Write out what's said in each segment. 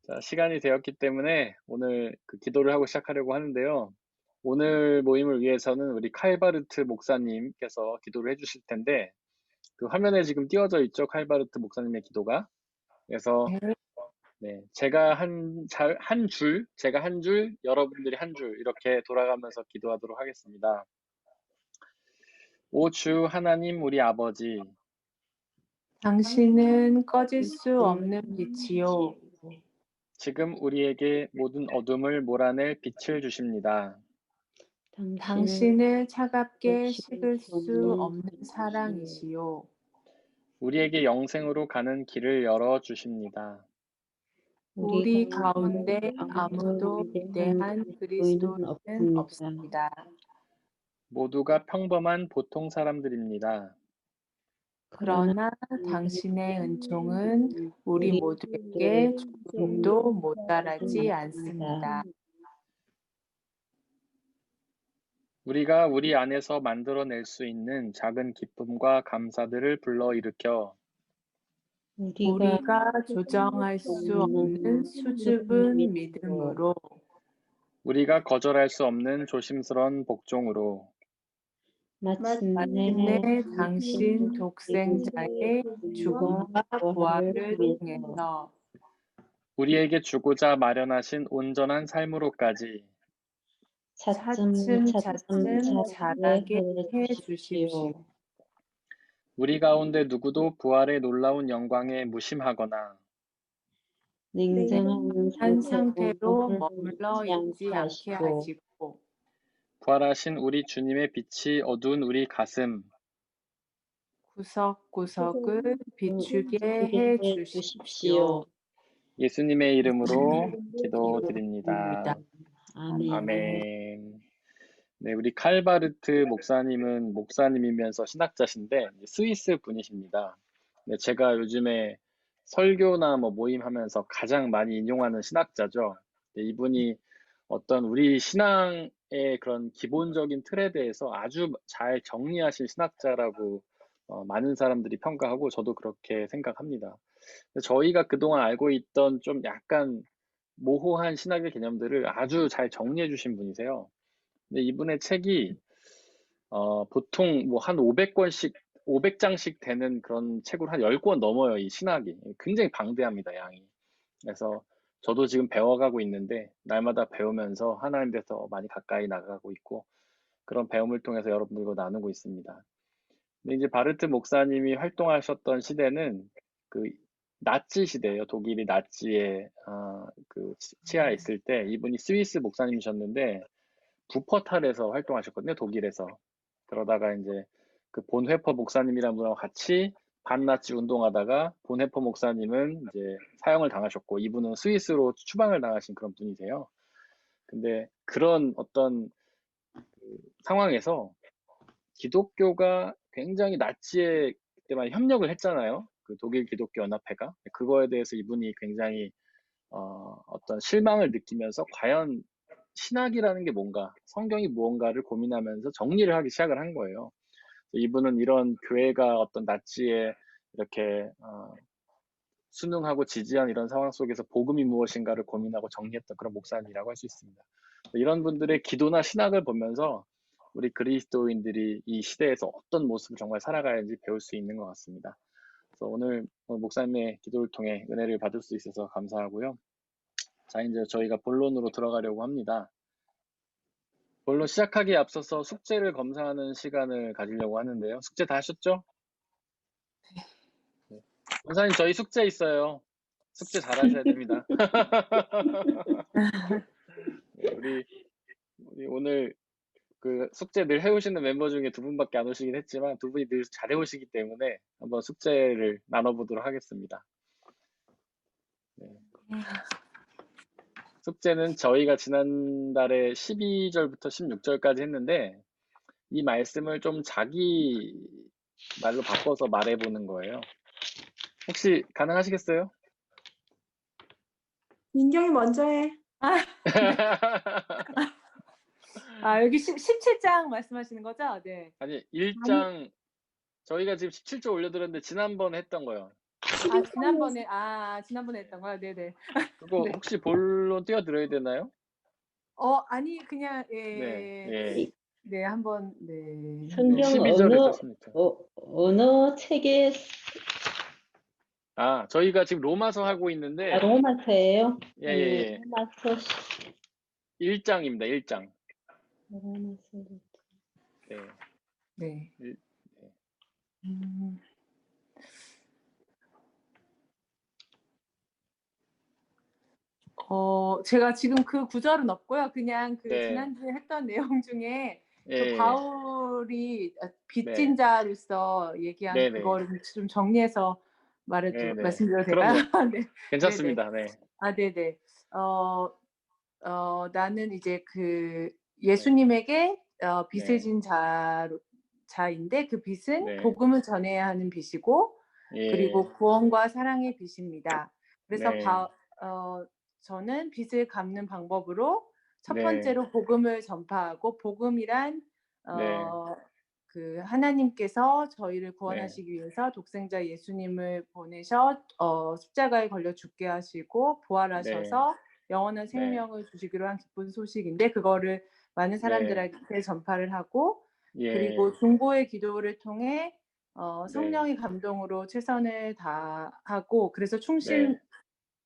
자, 시간이 되었기 때문에 오늘 그 기도를 하고 시작하려고 하는데요. 오늘 모임을 위해서는 우리 칼바르트 목사님께서 기도를 해주실 텐데, 그 화면에 지금 띄워져 있죠? 칼바르트 목사님의 기도가. 그래서, 네. 네, 제가 제가 한 줄, 여러분들이 한 줄, 이렇게 돌아가면서 기도하도록 하겠습니다. 오 주 하나님 우리 아버지, 당신은 꺼질 수 없는 빛이요. 지금 우리에게 모든 어둠을 몰아낼 빛을 주십니다. 당신은 차갑게 식을 수 없는 사랑이시요. 우리에게 영생으로 가는 길을 열어 주십니다. 우리 가운데 아무도 위대한 그리스도인은 없습니다. 모두가 평범한 보통 사람들입니다. 그러나 당신의 은총은 우리 모두에게 조금도 모자라지 않습니다. 우리가 우리 안에서 만들어낼 수 있는 작은 기쁨과 감사들을 불러일으켜 우리가 조정할 수 없는 수줍은 믿음으로 우리가 거절할 수 없는 조심스런 복종으로 마침내 당신 독생자의 죽음과 부활을 통해서 우리에게 주고자 마련하신 온전한 삶으로까지 차츰차츰 자라게 해 주십시오. 우리 가운데 누구도 부활의 놀라운 영광에 무심하거나 냉정한 상태로 머물러 있지 않게 하시고 부활하신 우리 주님의 빛이 어두운 우리 가슴, 구석구석을 비추게 해 주십시오. 예수님의 이름으로 기도드립니다. 기도드립니다. 아멘. 네, 우리 칼바르트 목사님은 목사님이면서 신학자신데 스위스 분이십니다. 네, 제가 요즘에 설교나 뭐 모임하면서 가장 많이 인용하는 신학자죠. 네, 이분이 어떤 우리 신앙의 그런 기본적인 틀에 대해서 아주 잘 정리하신 신학자라고 많은 사람들이 평가하고 저도 그렇게 생각합니다. 저희가 그동안 알고 있던 좀 약간 모호한 신학의 개념들을 아주 잘 정리해 주신 분이세요. 근데 이분의 책이 보통 뭐 한 500권씩 500장씩 되는 그런 책으로 한 10권 넘어요. 이 신학이 굉장히 방대합니다, 양이. 그래서 저도 지금 배워가고 있는데 날마다 배우면서 하나님 께서 많이 가까이 나가고 있고 그런 배움을 통해서 여러분들과 나누고 있습니다. 근데 이제 바르트 목사님이 활동하셨던 시대는 그 나치 시대예요. 독일이 나치의 그 치하에 있을 때 이분이 스위스 목사님이셨는데 부퍼탈에서 활동하셨거든요. 독일에서. 그러다가 이제 그 본회퍼 목사님이라는 분하고 같이 반나치 운동하다가 본회퍼 목사님은 이제 사형을 당하셨고 이분은 스위스로 추방을 당하신 그런 분이세요. 근데 그런 어떤 그 상황에서 기독교가 굉장히 나치에 그때만 협력을 했잖아요. 그 독일 기독교 연합회가. 그거에 대해서 이분이 굉장히 어떤 실망을 느끼면서 과연 신학이라는 게 뭔가, 성경이 무언가를 고민하면서 정리를 하기 시작을 한 거예요. 이분은 이런 교회가 어떤 나치에 이렇게 순응하고 지지한 이런 상황 속에서 복음이 무엇인가를 고민하고 정리했던 그런 목사님이라고 할 수 있습니다. 이런 분들의 기도나 신학을 보면서 우리 그리스도인들이 이 시대에서 어떤 모습을 정말 살아가야지 배울 수 있는 것 같습니다. 그래서 오늘 목사님의 기도를 통해 은혜를 받을 수 있어서 감사하고요. 자, 이제 저희가 본론으로 들어가려고 합니다. 본론 시작하기에 앞서서 숙제를 검사하는 시간을 가지려고 하는데요. 숙제 다 하셨죠? 네. 목사님, 저희 숙제 있어요. 숙제 잘 하셔야 됩니다. 네, 우리 오늘 그 숙제 늘 해오시는 멤버 중에 두 분밖에 안 오시긴 했지만 두 분이 늘 잘 해오시기 때문에 한번 숙제를 나눠보도록 하겠습니다. 네. 숙제는 저희가 지난달에 12절부터 16절까지 했는데 이 말씀을 좀 자기 말로 바꿔서 말해보는 거예요. 혹시 가능하시겠어요? 민경이 먼저 해. 여기 17장 말씀하시는 거죠? 네. 아니, 1장, 저희가 지금 17조 올려드렸는데 지난번에 했던 거요. 지난번에 했던 거요? 네네. 그거 네. 혹시 볼로 띄워드려야 되나요? 아니 그냥 네, 예. 예. 네 한번 네. 네. 성경 12절에서 16절. 어느 책에 저희가 지금 로마서 하고 있는데, 로마서예요? 예, 예, 예. 로마서 1장입니다, 1장. 로마서 네. 네. 일- 네. 음. 제가 지금 그 구절은 없고요. 그냥 그 네. 지난주에 했던 내용 중에 예, 그 예. 바울이 빚진 네. 자로서 얘기한 네네. 그거를 좀 정리해서 네네. 말씀드려도 될까요? 그럼요. 네. 네네. 괜찮습니다. 네. 네네. 나는 이제 그 네. 예수님에게 빚을 네. 진 자인데 그 빚은 네. 복음을 전해야 하는 빚이고 예. 그리고 구원과 사랑의 빚입니다. 그래서 네. 저는 빚을 갚는 방법으로 첫 네. 번째로 복음을 전파하고 복음이란 네. 그 하나님께서 저희를 네. 구원하시기 위해서 독생자 예수님을 보내셔 십자가에 걸려 죽게 하시고 네. 부활하셔서 영원한 네. 생명을 주시기로 한 기쁜 소식인데 그거를 많은 네. 사람들에게 전파를 하고 예. 그리고 중보의 기도를 통해 네. 성령의 감동으로 최선을 다하고 그래서 네.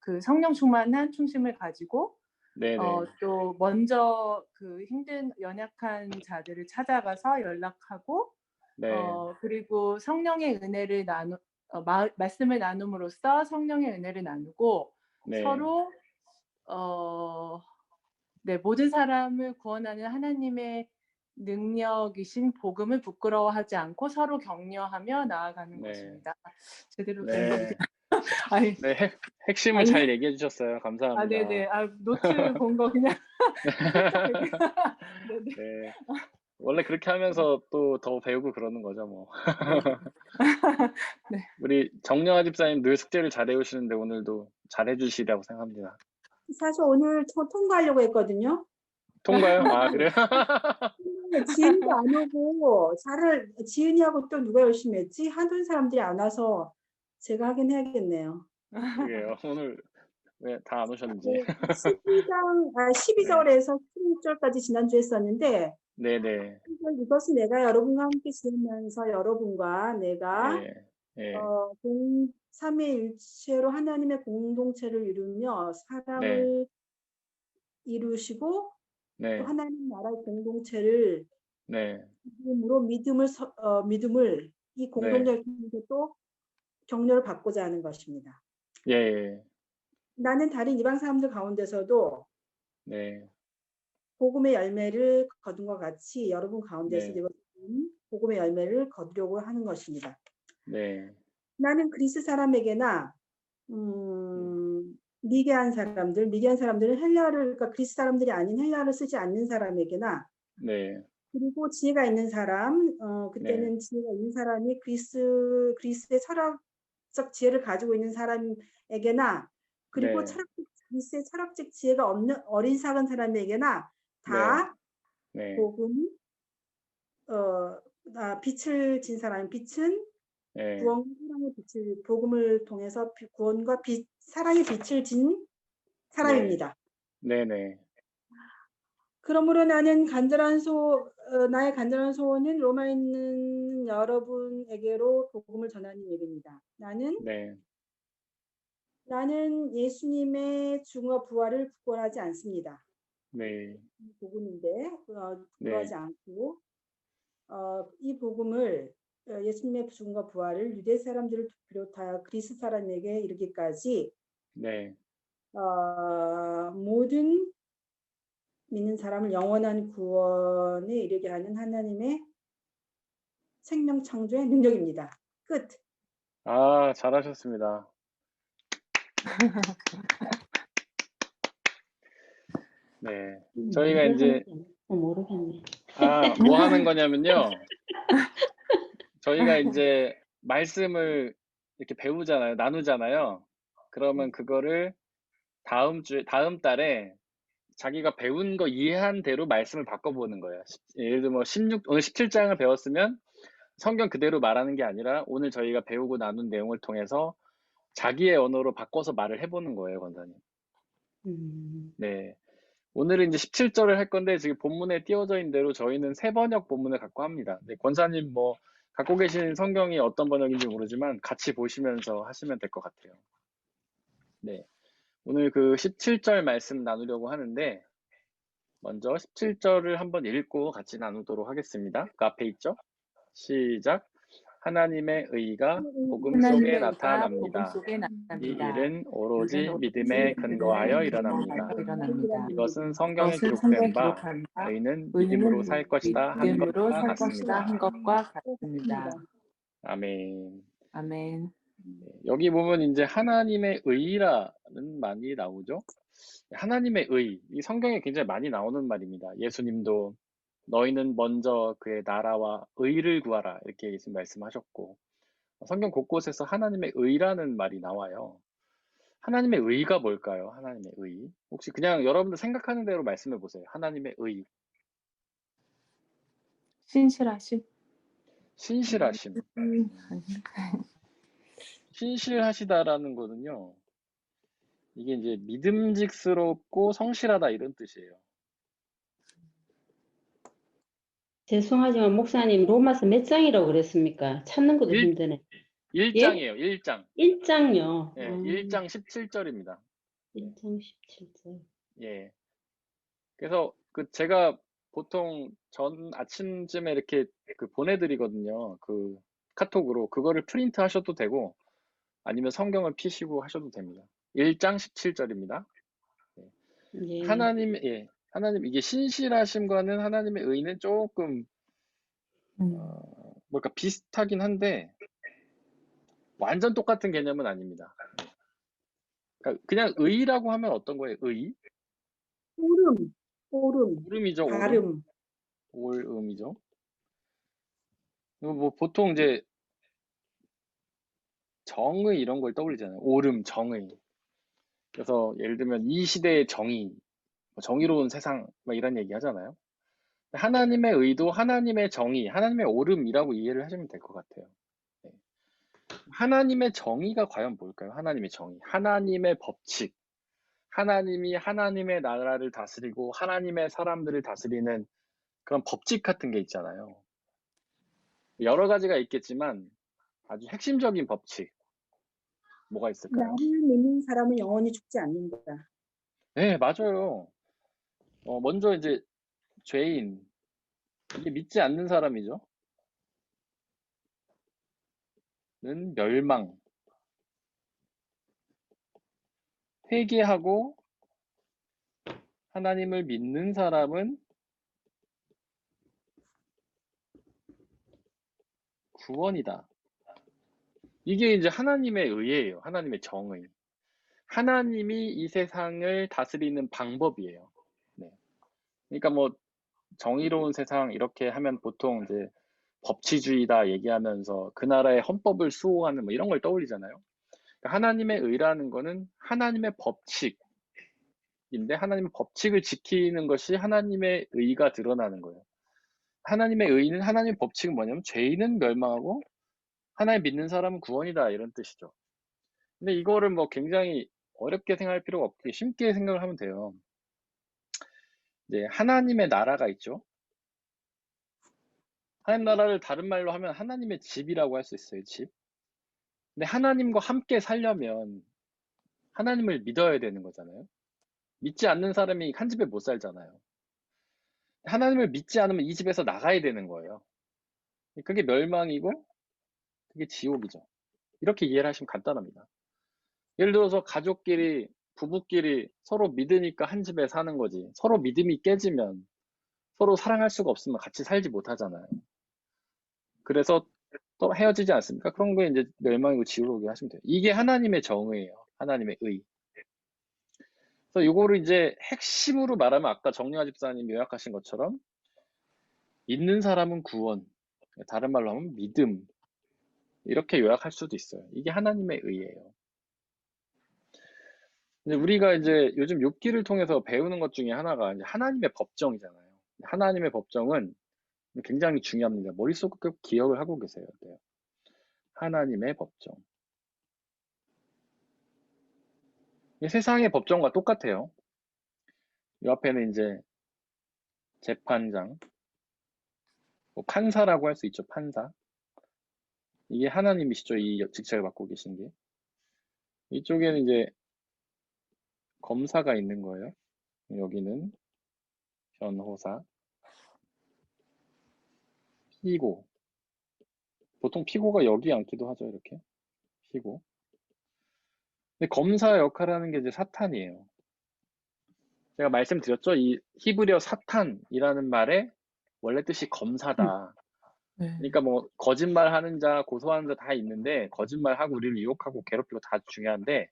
그 성령 충만한 충심을 가지고 네네. 또 먼저 그 힘든 연약한 자들을 찾아가서 연락하고 네. 그리고 성령의 은혜를 말씀을 나눔으로써 성령의 은혜를 나누고 네. 서로 네, 모든 사람을 구원하는 하나님의 능력이신 복음을 부끄러워하지 않고 서로 격려하며 나아가는 네. 것입니다. 제대로 네. 아니, 네. 핵심을 아니, 잘 얘기해 주셨어요. 감사합니다. 네네. 노트 본 거 그냥 슬쩍 얘기. 네네. 네. 원래 그렇게 하면서 또 더 배우고 그러는 거죠, 뭐. 네. 우리 정영아 집사님 늘 숙제를 잘 해오시는데 오늘도 잘 해주시리라고 생각합니다. 사실 오늘 통과하려고 했거든요. 통과요? 그래요? 지은이도 안 오고, 지은이하고 또 누가 열심히 했지? 하던 사람들이 안 와서 제가 하긴 해야겠네요. 그게요. 오늘 왜 다 안 오셨는지. 12절에서 16절까지 지난주에 했었는데, 네네. 이것은 내가 여러분과 함께 지으면서 여러분과 내가 예. 예. 삼위일체로 하나님의 공동체를 이루며 네. 사랑을 이루시고 또 네. 하나님 나라의 공동체를 네. 믿음으로 믿음을 이 네. 공동체를 통해서 또 격려를 받고자 하는 것입니다. 예. 예. 나는 다른 이방 사람들 가운데서도 네. 복음의 열매를 거둔 것 같이 여러분 가운데서도 네. 복음의 열매를 거두려고 하는 것입니다. 네. 나는 그리스 사람에게나 미개한 사람들은 그러니까 그리스 사람들이 아닌 헬라어를 쓰지 않는 사람에게나 네. 그리고 지혜가 있는 사람, 그때는 네. 지혜가 있는 사람이 그리스의 철학적 지혜를 가지고 있는 사람에게나 그리고 네. 그리스의 철학적 지혜가 없는 어린 작은 사람에게나 다 네. 복음, 빛을 진 사람, 빛은 네. 구원과 사랑의 복음을 통해서 구원과 사랑의 빛을 진 사람입니다. 네네. 그러므로 나의 간절한 소원은 로마에 있는 여러분에게로 복음을 전하는 일입니다. 네. 나는 예수님의 죽음과 부활을 부끄러워하지 않습니다. 네. 복음인데 부끄러워하지 네. 않고 이 복음을 예수님의 죽음과 부활을 유대 사람들을 비롯하여 그리스 사람에게 이르기까지 네. 모든 믿는 사람을 영원한 구원에 이르게 하는 하나님의 생명 창조의 능력입니다. 끝. 잘하셨습니다. 네. 저희가 이제 모르겠네. 뭐 하는 거냐면요. 저희가 이제 말씀을 이렇게 배우잖아요. 나누잖아요. 그러면 그거를 다음 달에 자기가 배운 거 이해한 대로 말씀을 바꿔보는 거예요. 예를 들면 오늘 17장을 배웠으면 성경 그대로 말하는 게 아니라 오늘 저희가 배우고 나눈 내용을 통해서 자기의 언어로 바꿔서 말을 해보는 거예요, 권사님. 네. 오늘은 이제 17절을 할 건데 지금 본문에 띄워져 있는 대로 저희는 세 번역 본문을 갖고 합니다. 네, 권사님 뭐 갖고 계신 성경이 어떤 번역인지 모르지만 같이 보시면서 하시면 될 것 같아요. 네. 오늘 그 17절 말씀 나누려고 하는데 먼저 17절을 한번 읽고 같이 나누도록 하겠습니다. 그 앞에 있죠? 시작. 하나님의 의가 복음 속에 하나님의 의가 복음 나타납니다. 속에 이 나타납니다. 일은 오로지 이는 믿음에 근거하여 일어납니다. 일어납니다. 이것은 성경에 이것은 성경에 기록된 바 기록한 바 의인은 의인은 믿음으로 살 것이다 한 믿음으로 것과 살 것이다 한 같습니다. 것과 같습니다. 아멘. 아멘. 여기 보면 이제 하나님의 의라는 말이 나오죠. 하나님의 의, 이 성경에 굉장히 많이 나오는 말입니다. 예수님도 너희는 먼저 그의 나라와 의를 구하라 이렇게 예수님 말씀하셨고 성경 곳곳에서 하나님의 의라는 말이 나와요. 하나님의 의가 뭘까요? 하나님의 의. 혹시 그냥 여러분들 생각하는 대로 말씀해 보세요. 하나님의 의. 신실하심. 신실하심. 신실하시다라는 거는요. 이게 이제 믿음직스럽고 성실하다 이런 뜻이에요. 죄송하지만 목사님 로마서 몇 장이라고 그랬습니까? 찾는 것도 힘드네. 1장이에요. 1장. 1장요. 예, 1장 17절입니다. 1장 17절. 예. 그래서 그 제가 보통 전 아침쯤에 이렇게 그 보내드리거든요. 그 카톡으로 그거를 프린트 하셔도 되고 아니면 성경을 피시고 하셔도 됩니다. 1장 17절입니다. 예. 하나님 이게 신실하심과는 하나님의 의는 조금 뭘까 비슷하긴 한데 완전 똑같은 개념은 아닙니다. 그러니까 그냥 의라고 하면 어떤 거예요? 의? 오름, 오름이죠. 오름. 발음. 올음이죠. 뭐 보통 이제 정의 이런 걸 떠올리잖아요. 오름, 정의. 그래서 예를 들면 이 시대의 정의, 뭐 정의로운 세상 막 이런 얘기 하잖아요. 하나님의 의도, 하나님의 정의, 하나님의 오름이라고 이해를 하시면 될 것 같아요. 네. 하나님의 정의가 과연 뭘까요? 하나님의 정의, 하나님의 법칙, 하나님이 하나님의 나라를 다스리고 하나님의 사람들을 다스리는 그런 법칙 같은 게 있잖아요. 여러 가지가 있겠지만 아주 핵심적인 법칙 뭐가 있을까요? 나를 믿는 사람은 영원히 죽지 않는다. 네, 맞아요. 먼저 이제 죄인, 이게 믿지 않는 사람이죠. 는 멸망, 회개하고 하나님을 믿는 사람은 구원이다. 이게 이제 하나님의 의예요. 하나님의 정의. 하나님이 이 세상을 다스리는 방법이에요. 네. 그러니까 뭐 정의로운 세상 이렇게 하면 보통 이제 법치주의다 얘기하면서 그 나라의 헌법을 수호하는 뭐 이런 걸 떠올리잖아요. 그러니까 하나님의 의라는 거는 하나님의 법칙인데 하나님의 법칙을 지키는 것이 하나님의 의가 드러나는 거예요. 하나님의 의는 하나님의 법칙은 뭐냐면 죄인은 멸망하고 하나님 믿는 사람은 구원이다 이런 뜻이죠. 근데 이거를 뭐 굉장히 어렵게 생각할 필요가 없게 쉽게 생각을 하면 돼요. 이제 하나님의 나라가 있죠. 하나님 나라를 다른 말로 하면 하나님의 집이라고 할 수 있어요. 집. 근데 하나님과 함께 살려면 하나님을 믿어야 되는 거잖아요. 믿지 않는 사람이 한 집에 못 살잖아요. 하나님을 믿지 않으면 이 집에서 나가야 되는 거예요. 그게 멸망이고 그게 지옥이죠. 이렇게 이해를 하시면 간단합니다. 예를 들어서 가족끼리 부부끼리 서로 믿으니까 한 집에 사는 거지. 서로 믿음이 깨지면 서로 사랑할 수가 없으면 같이 살지 못하잖아요. 그래서 또 헤어지지 않습니까? 그런 거 이제 멸망이고 지옥이라고 하시면 돼요. 이게 하나님의 정의예요. 하나님의 의. 그래서 이거를 이제 핵심으로 말하면 아까 정리화 집사님이 요약하신 것처럼 믿는 사람은 구원, 다른 말로 하면 믿음 이렇게 요약할 수도 있어요. 이게 하나님의 의예요. 근데 우리가 이제 요즘 욥기를 통해서 배우는 것 중에 하나가 이제 하나님의 법정이잖아요. 하나님의 법정은 굉장히 중요합니다. 머릿속에 꼭 기억을 하고 계세요. 하나님의 법정. 이게 세상의 법정과 똑같아요. 이 앞에는 이제 재판장, 뭐 판사라고 할 수 있죠. 판사. 이게 하나님이시죠. 이 직책을 맡고 계신 게. 이쪽에는 이제 검사가 있는 거예요. 여기는 변호사, 피고. 보통 피고가 여기 앉기도 하죠. 이렇게. 피고. 근데 검사 역할하는 게 이제 사탄이에요. 제가 말씀드렸죠. 이 히브리어 사탄이라는 말의 원래 뜻이 검사다. 네. 그러니까 뭐 거짓말하는 자, 고소하는 자 다 있는데 거짓말하고 우리를 유혹하고 괴롭히고 다 중요한데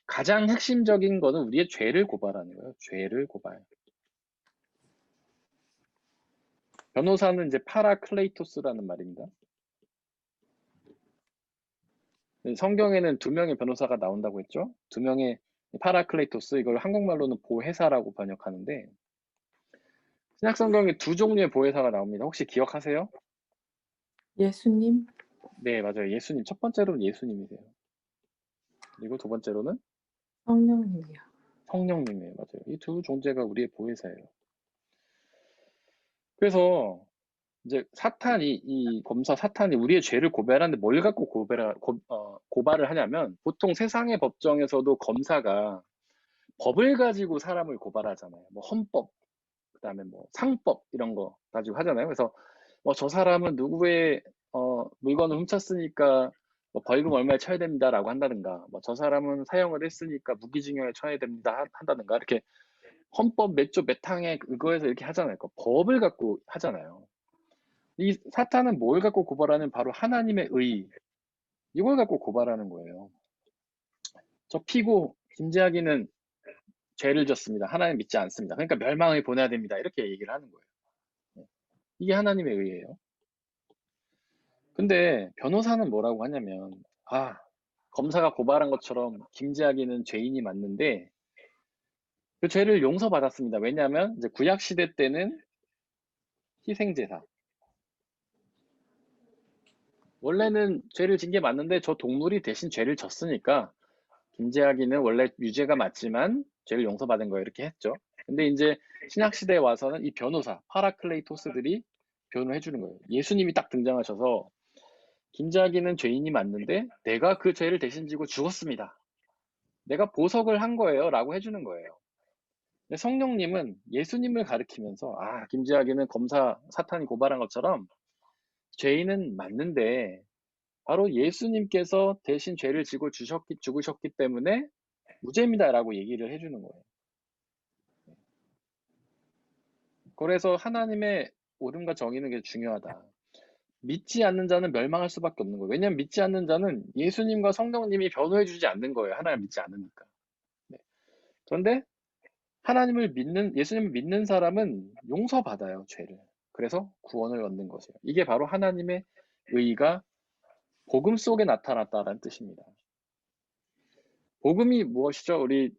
가장 핵심적인 거는 우리의 죄를 고발하는 거예요. 죄를 고발. 변호사는 이제 파라클레이토스라는 말입니다. 성경에는 2명의 변호사가 나온다고 했죠. 2명의 파라클레이토스, 이걸 한국말로는 보혜사라고 번역하는데 신약 성경에 2종류의 보혜사가 나옵니다. 혹시 기억하세요? 예수님, 네, 맞아요. 예수님. 첫 번째로는 예수님이세요. 그리고 두 번째로는 성령님이요. 성령님이에요. 맞아요. 이 두 존재가 우리의 보혜사예요. 그래서 이제 이 검사 사탄이 우리의 죄를 고발하는데 뭘 갖고 고발을 하냐면 보통 세상의 법정에서도 검사가 법을 가지고 사람을 고발하잖아요. 뭐 헌법, 그다음에 뭐 상법 이런 거 가지고 하잖아요. 그래서 뭐 저 사람은 누구의 물건을 훔쳤으니까 뭐 벌금 얼마에 쳐야 됩니다라고 한다든가, 뭐 저 사람은 사용을 했으니까 무기징역에 쳐야 됩니다 한다든가, 이렇게 헌법 몇 조 몇 항에 그거에서 이렇게 하잖아요. 그 법을 갖고 하잖아요. 이 사탄은 뭘 갖고 고발하는, 바로 하나님의 의, 이걸 갖고 고발하는 거예요. 저 피고 김재학이는 죄를 졌습니다. 하나님 믿지 않습니다. 그러니까 멸망을 보내야 됩니다. 이렇게 얘기를 하는 거예요. 이게 하나님의 의예요. 근데 변호사는 뭐라고 하냐면, 검사가 고발한 것처럼 김재학이는 죄인이 맞는데 그 죄를 용서받았습니다. 왜냐하면 이제 구약 시대 때는 희생제사, 원래는 죄를 진 게 맞는데 저 동물이 대신 죄를 졌으니까 김재학이는 원래 유죄가 맞지만 죄를 용서받은 거예요. 이렇게 했죠. 근데 이제 신약 시대에 와서는 이 변호사 파라클레이토스들이 변호해 주는 거예요. 예수님이 딱 등장하셔서 김재학이는 죄인이 맞는데 내가 그 죄를 대신 지고 죽었습니다. 내가 보석을 한 거예요. 라고 해주는 거예요. 근데 성령님은 예수님을 가리키면서 김재학이는 검사 사탄이 고발한 것처럼 죄인은 맞는데 바로 예수님께서 대신 죄를 지고 죽으셨기 때문에 무죄입니다라고 얘기를 해주는 거예요. 그래서 하나님의 옳음과 정의는 게 중요하다. 믿지 않는 자는 멸망할 수밖에 없는 거예요. 왜냐하면 믿지 않는 자는 예수님과 성령님이 변호해주지 않는 거예요. 하나님을 믿지 않으니까. 네. 그런데 예수님을 믿는 사람은 용서받아요, 죄를. 그래서 구원을 얻는 것이에요. 이게 바로 하나님의 의의가 복음 속에 나타났다라는 뜻입니다. 복음이 무엇이죠? 우리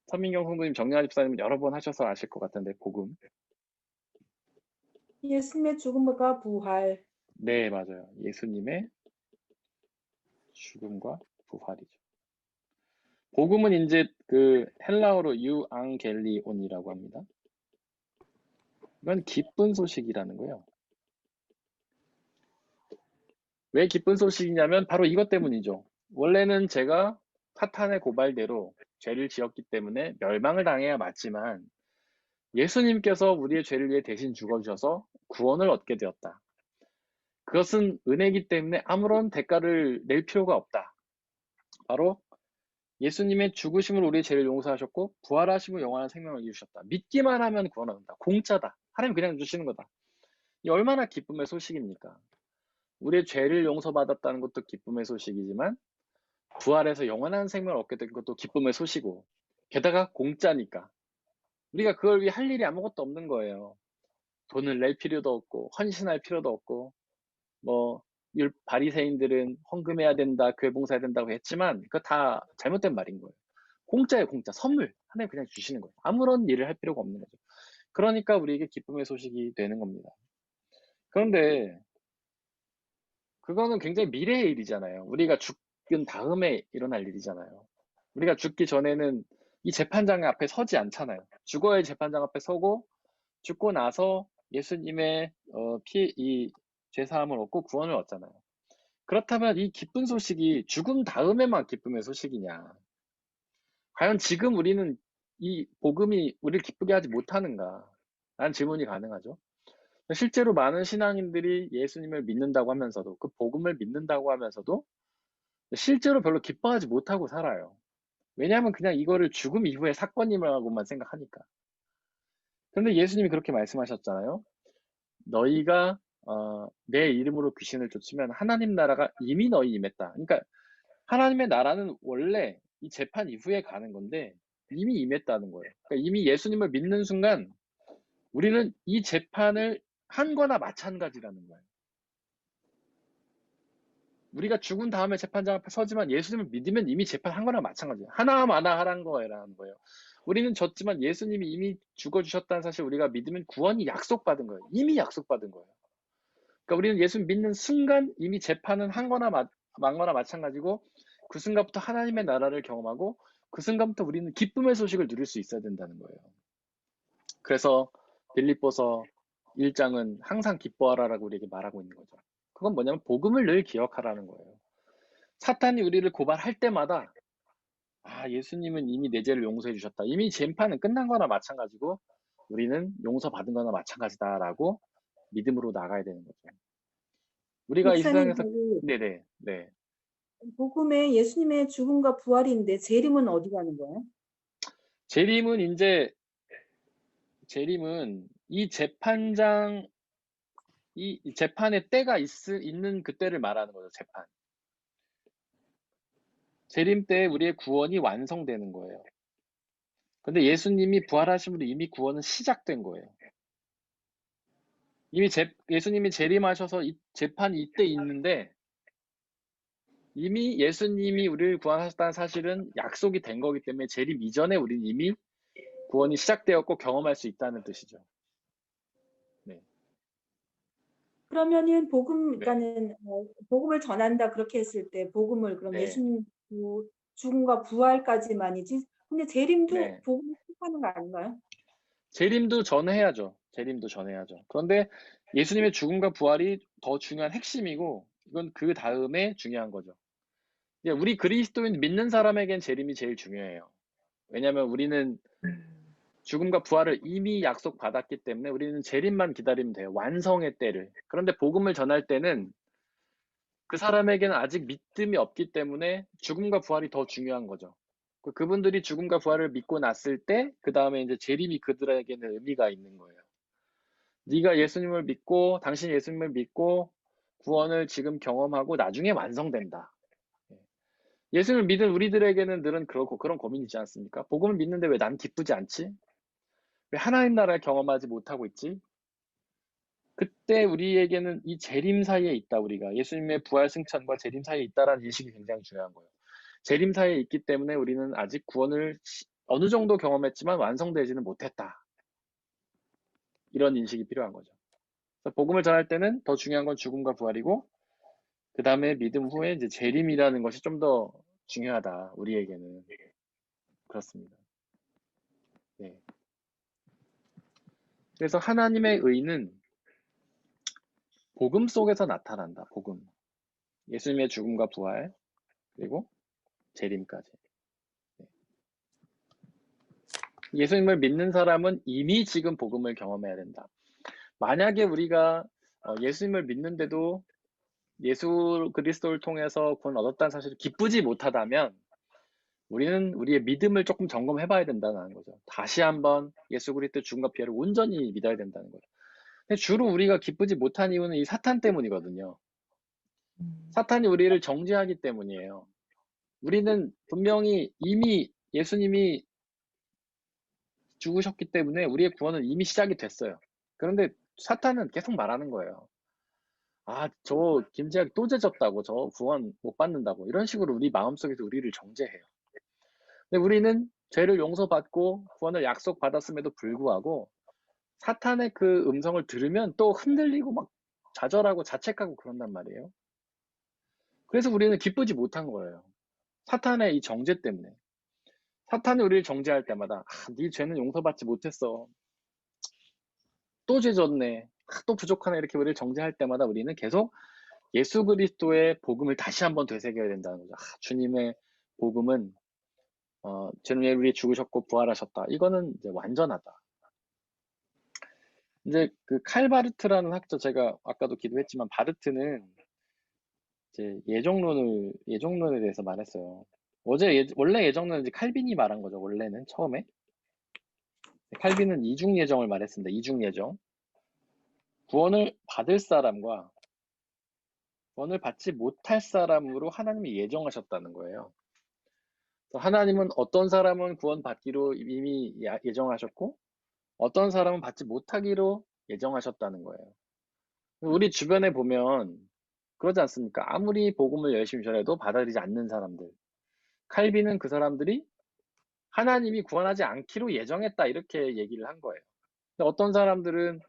서민경 성도님, 정리아 집사님 여러 번 하셔서 아실 것 같은데, 복음. 예수님의 죽음과 부활. 네, 맞아요. 예수님의 죽음과 부활이죠. 복음은 이제 그 헬라어로 유앙겔리온이라고 합니다. 이건 기쁜 소식이라는 거예요. 왜 기쁜 소식이냐면 바로 이것 때문이죠. 원래는 제가 사탄의 고발대로 죄를 지었기 때문에 멸망을 당해야 맞지만 예수님께서 우리의 죄를 위해 대신 죽어주셔서 구원을 얻게 되었다. 그것은 은혜이기 때문에 아무런 대가를 낼 필요가 없다. 바로 예수님의 죽으심으로 우리의 죄를 용서하셨고 부활하심으로 영원한 생명을 이루셨다. 믿기만 하면 구원을 얻는다. 공짜다. 하나님 그냥 주시는 거다. 이 얼마나 기쁨의 소식입니까? 우리의 죄를 용서받았다는 것도 기쁨의 소식이지만 부활해서 영원한 생명을 얻게 된 것도 기쁨의 소식이고, 게다가 공짜니까 우리가 그걸 위해 할 일이 아무것도 없는 거예요. 돈을 낼 필요도 없고 헌신할 필요도 없고, 뭐 바리새인들은 헌금해야 된다, 교회 봉사해야 된다고 했지만 그거 다 잘못된 말인 거예요. 공짜예요, 공짜. 선물. 하나님 그냥 주시는 거예요. 아무런 일을 할 필요가 없는 거죠. 그러니까 우리에게 기쁨의 소식이 되는 겁니다. 그런데 그거는 굉장히 미래의 일이잖아요. 우리가 죽은 다음에 일어날 일이잖아요. 우리가 죽기 전에는 이 재판장 앞에 서지 않잖아요. 죽어야 재판장 앞에 서고 죽고 나서 예수님의 이 죄사함을 얻고 구원을 얻잖아요. 그렇다면 이 기쁜 소식이 죽음 다음에만 기쁨의 소식이냐? 과연 지금 우리는 이 복음이 우리를 기쁘게 하지 못하는가? 라는 질문이 가능하죠. 실제로 많은 신앙인들이 예수님을 믿는다고 하면서도, 그 복음을 믿는다고 하면서도 실제로 별로 기뻐하지 못하고 살아요. 왜냐하면 그냥 이거를 죽음 이후의 사건이라고만 생각하니까. 그런데 예수님이 그렇게 말씀하셨잖아요. 너희가 내 이름으로 귀신을 쫓으면 하나님 나라가 이미 너희 임했다. 그러니까 하나님의 나라는 원래 이 재판 이후에 가는 건데 이미 임했다는 거예요. 그러니까 이미 예수님을 믿는 순간 우리는 이 재판을 한 거나 마찬가지라는 거예요. 우리가 죽은 다음에 재판장 앞에 서지만 예수님을 믿으면 이미 재판한 거나 마찬가지예요. 하나 마나 하라는 거라는 거예요. 우리는 졌지만 예수님이 이미 죽어주셨다는 사실 우리가 믿으면 구원이 약속받은 거예요. 이미 약속받은 거예요. 그러니까 우리는 예수님 믿는 순간 이미 재판은 한 거나 망거나 마찬가지고 그 순간부터 하나님의 나라를 경험하고 그 순간부터 우리는 기쁨의 소식을 누릴 수 있어야 된다는 거예요. 그래서 빌립보서 1장은 항상 기뻐하라라고 우리에게 말하고 있는 거죠. 그건 뭐냐면 복음을 늘 기억하라는 거예요. 사탄이 우리를 고발할 때마다 예수님은 이미 내 죄를 용서해 주셨다. 이미 재판은 끝난 거나 마찬가지고 우리는 용서받은 거나 마찬가지다라고 믿음으로 나가야 되는 거죠. 우리가 이 목사님, 세상에서 네. 복음에 예수님의 죽음과 부활인데 재림은 어디 가는 거예요? 재림은 이 재판장 이 재판의 때가 있는 그때를 말하는 거죠. 재림 때 우리의 구원이 완성되는 거예요. 근데 예수님이 부활하심으로 이미 구원은 시작된 거예요. 이미 예수님이 재림하셔서 이 재판이 이때 있는데 이미 예수님이 우리를 구원하셨다는 사실은 약속이 된 거기 때문에 재림 이전에 우리는 이미 구원이 시작되었고 경험할 수 있다는 뜻이죠. 네. 그러면은 그러니까는 복음을 전한다 그렇게 했을 때 복음을 그럼 네. 예수님 죽음과 부활까지만이지. 근데 재림도 네. 복음을 택하는 거 아닌가요? 재림도 전해야죠. 그런데 예수님의 죽음과 부활이 더 중요한 핵심이고 이건 그 다음에 중요한 거죠. 우리 그리스도인 믿는 사람에겐 재림이 제일 중요해요. 왜냐하면 우리는 죽음과 부활을 이미 약속받았기 때문에 우리는 재림만 기다리면 돼요. 완성의 때를. 그런데 복음을 전할 때는 그 사람에게는 아직 믿음이 없기 때문에 죽음과 부활이 더 중요한 거죠. 그분들이 죽음과 부활을 믿고 났을 때 그 다음에 이제 재림이 그들에게는 의미가 있는 거예요. 네가 예수님을 믿고 당신 예수님을 믿고 구원을 지금 경험하고 나중에 완성된다. 예수님을 믿은 우리들에게는 늘은 그런 고민이지 않습니까? 복음을 믿는데 왜 난 기쁘지 않지? 왜 하나님 나라를 경험하지 못하고 있지? 그때 우리에게는 이 재림 사이에 있다. 우리가 예수님의 부활 승천과 재림 사이에 있다라는 인식이 굉장히 중요한 거예요. 재림 사이에 있기 때문에 우리는 아직 구원을 어느 정도 경험했지만 완성되지는 못했다. 이런 인식이 필요한 거죠. 그래서 복음을 전할 때는 더 중요한 건 죽음과 부활이고 그 다음에 믿음 후에 이제 재림이라는 것이 좀 더 중요하다. 우리에게는 그렇습니다. 네. 그래서 하나님의 의는 복음 속에서 나타난다. 복음. 예수님의 죽음과 부활 그리고 재림까지. 네. 예수님을 믿는 사람은 이미 지금 복음을 경험해야 된다. 만약에 우리가 예수님을 믿는데도 예수 그리스도를 통해서 구원 얻었다는 사실을 기쁘지 못하다면 우리는 우리의 믿음을 조금 점검해 봐야 된다는 거죠. 다시 한번 예수 그리스도의 죽음과 부활을 온전히 믿어야 된다는 거죠. 근데 주로 우리가 기쁘지 못한 이유는 이 사탄 때문이거든요. 사탄이 우리를 정죄하기 때문이에요. 우리는 분명히 이미 예수님이 죽으셨기 때문에 우리의 구원은 이미 시작이 됐어요. 그런데 사탄은 계속 말하는 거예요. 저 김재학이 또 죄졌다고, 저 구원 못 받는다고 이런 식으로 우리 마음속에서 우리를 정죄해요. 근데 우리는 죄를 용서받고 구원을 약속받았음에도 불구하고 사탄의 그 음성을 들으면 또 흔들리고 막 좌절하고 자책하고 그런단 말이에요. 그래서 우리는 기쁘지 못한 거예요. 사탄의 이 정죄 때문에. 사탄이 우리를 정죄할 때마다 네 죄는 용서받지 못했어. 또 죄 졌네. 또 부족하네. 이렇게 우리를 정죄할 때마다 우리는 계속 예수 그리스도의 복음을 다시 한번 되새겨야 된다는 거죠. 주님의 복음은 죄는 위해 우리 죽으셨고 부활하셨다. 이거는 이제 완전하다. 이제 그 칼바르트라는 학자, 제가 아까도 기도했지만 바르트는 이제 예정론에 대해서 말했어요. 원래 예정론은 이제 칼빈이 말한 거죠. 원래는 처음에 칼빈은 이중 예정을 말했습니다. 이중 예정. 구원을 받을 사람과 구원을 받지 못할 사람으로 하나님이 예정하셨다는 거예요. 그래서 하나님은 어떤 사람은 구원받기로 이미 예정하셨고 어떤 사람은 받지 못하기로 예정하셨다는 거예요. 우리 주변에 보면 그러지 않습니까? 아무리 복음을 열심히 전해도 받아들이지 않는 사람들. 칼빈은 그 사람들이 하나님이 구원하지 않기로 예정했다 이렇게 얘기를 한 거예요. 근데 어떤 사람들은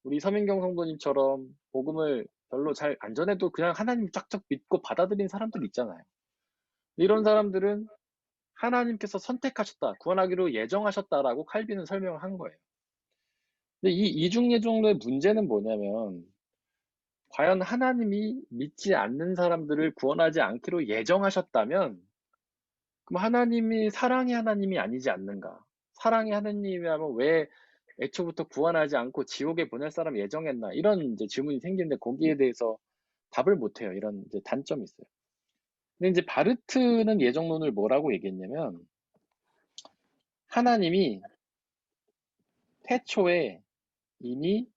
우리 서민경 성도님처럼 복음을 별로 잘 안 전해도 그냥 하나님 쫙쫙 믿고 받아들인 사람들이 있잖아요. 이런 사람들은 하나님께서 선택하셨다, 구원하기로 예정하셨다라고 칼빈은 설명을 한 거예요. 근데 이 이중예정론의 문제는 뭐냐면 과연 하나님이 믿지 않는 사람들을 구원하지 않기로 예정하셨다면 그럼 하나님이 사랑의 하나님이 아니지 않는가? 사랑의 하나님이라면 왜 애초부터 구원하지 않고 지옥에 보낼 사람 예정했나? 이런 이제 질문이 생기는데 거기에 대해서 답을 못 해요. 이런 이제 단점이 있어요. 근데 이제 바르트는 예정론을 뭐라고 얘기했냐면 하나님이 태초에 이미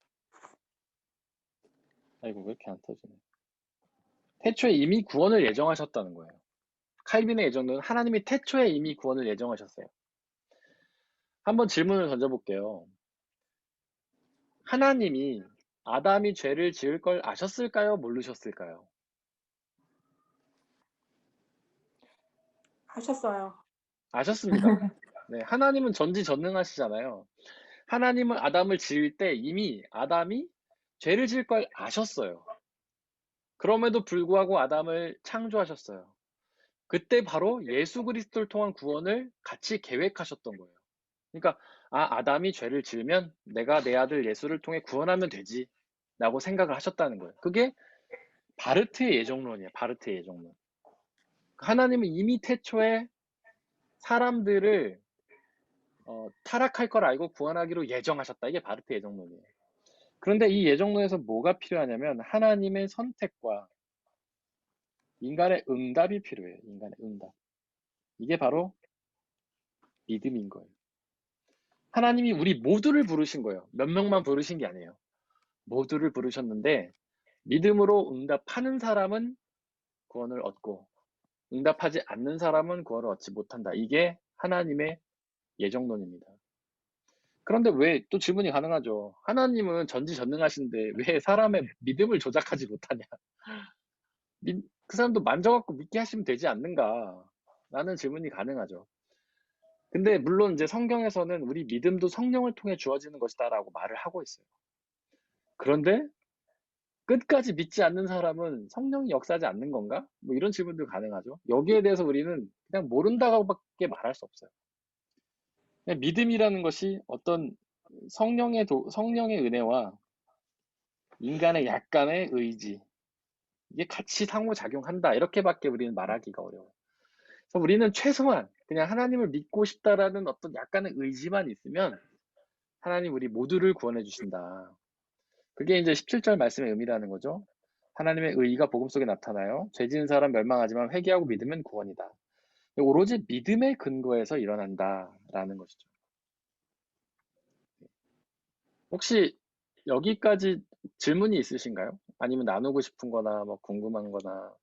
아이고 왜 이렇게 안 터지네. 태초에 이미 구원을 예정하셨다는 거예요. 칼빈의 예정론은 하나님이 태초에 이미 구원을 예정하셨어요. 한번 질문을 던져볼게요. 하나님이 아담이 죄를 지을 걸 아셨을까요? 모르셨을까요? 하셨어요. 아셨습니다. 네, 하나님은 전지전능하시잖아요. 하나님은 아담을 지을 때 이미 아담이 죄를 지을 걸 아셨어요. 그럼에도 불구하고 아담을 창조하셨어요. 그때 바로 예수 그리스도를 통한 구원을 같이 계획하셨던 거예요. 그러니까 아담이 죄를 지으면 내가 내 아들 예수를 통해 구원하면 되지 라고 생각을 하셨다는 거예요. 그게 바르트의 예정론이에요. 바르트의 예정론. 하나님은 이미 태초에 사람들을 타락할 걸 알고 구원하기로 예정하셨다. 이게 바르트 예정론이에요. 그런데 이 예정론에서 뭐가 필요하냐면 하나님의 선택과 인간의 응답이 필요해요. 인간의 응답. 이게 바로 믿음인 거예요. 하나님이 우리 모두를 부르신 거예요. 몇 명만 부르신 게 아니에요. 모두를 부르셨는데 믿음으로 응답하는 사람은 구원을 얻고 응답하지 않는 사람은 구원을 얻지 못한다. 이게 하나님의 예정론입니다. 그런데 왜 또 질문이 가능하죠. 하나님은 전지전능하신데 왜 사람의 믿음을 조작하지 못하냐. 그 사람도 만져갖고 믿게 하시면 되지 않는가 라는 질문이 가능하죠. 근데 물론 이제 성경에서는 우리 믿음도 성령을 통해 주어지는 것이다 라고 말을 하고 있어요. 그런데 끝까지 믿지 않는 사람은 성령이 역사하지 않는 건가? 뭐 이런 질문도 가능하죠. 여기에 대해서 우리는 그냥 모른다고밖에 말할 수 없어요. 그냥 믿음이라는 것이 어떤 성령의 은혜와 인간의 약간의 의지, 이게 같이 상호작용한다. 이렇게밖에 우리는 말하기가 어려워요. 그래서 우리는 최소한 그냥 하나님을 믿고 싶다라는 어떤 약간의 의지만 있으면 하나님 우리 모두를 구원해 주신다. 그게 이제 17절 말씀의 의미라는 거죠. 하나님의 의의가 복음 속에 나타나요. 죄 지은 사람 멸망하지만 회개하고 믿으면 구원이다. 오로지 믿음의 근거에서 일어난다라는 것이죠. 혹시 여기까지 질문이 있으신가요? 아니면 나누고 싶은 거나 뭐 궁금한 거나.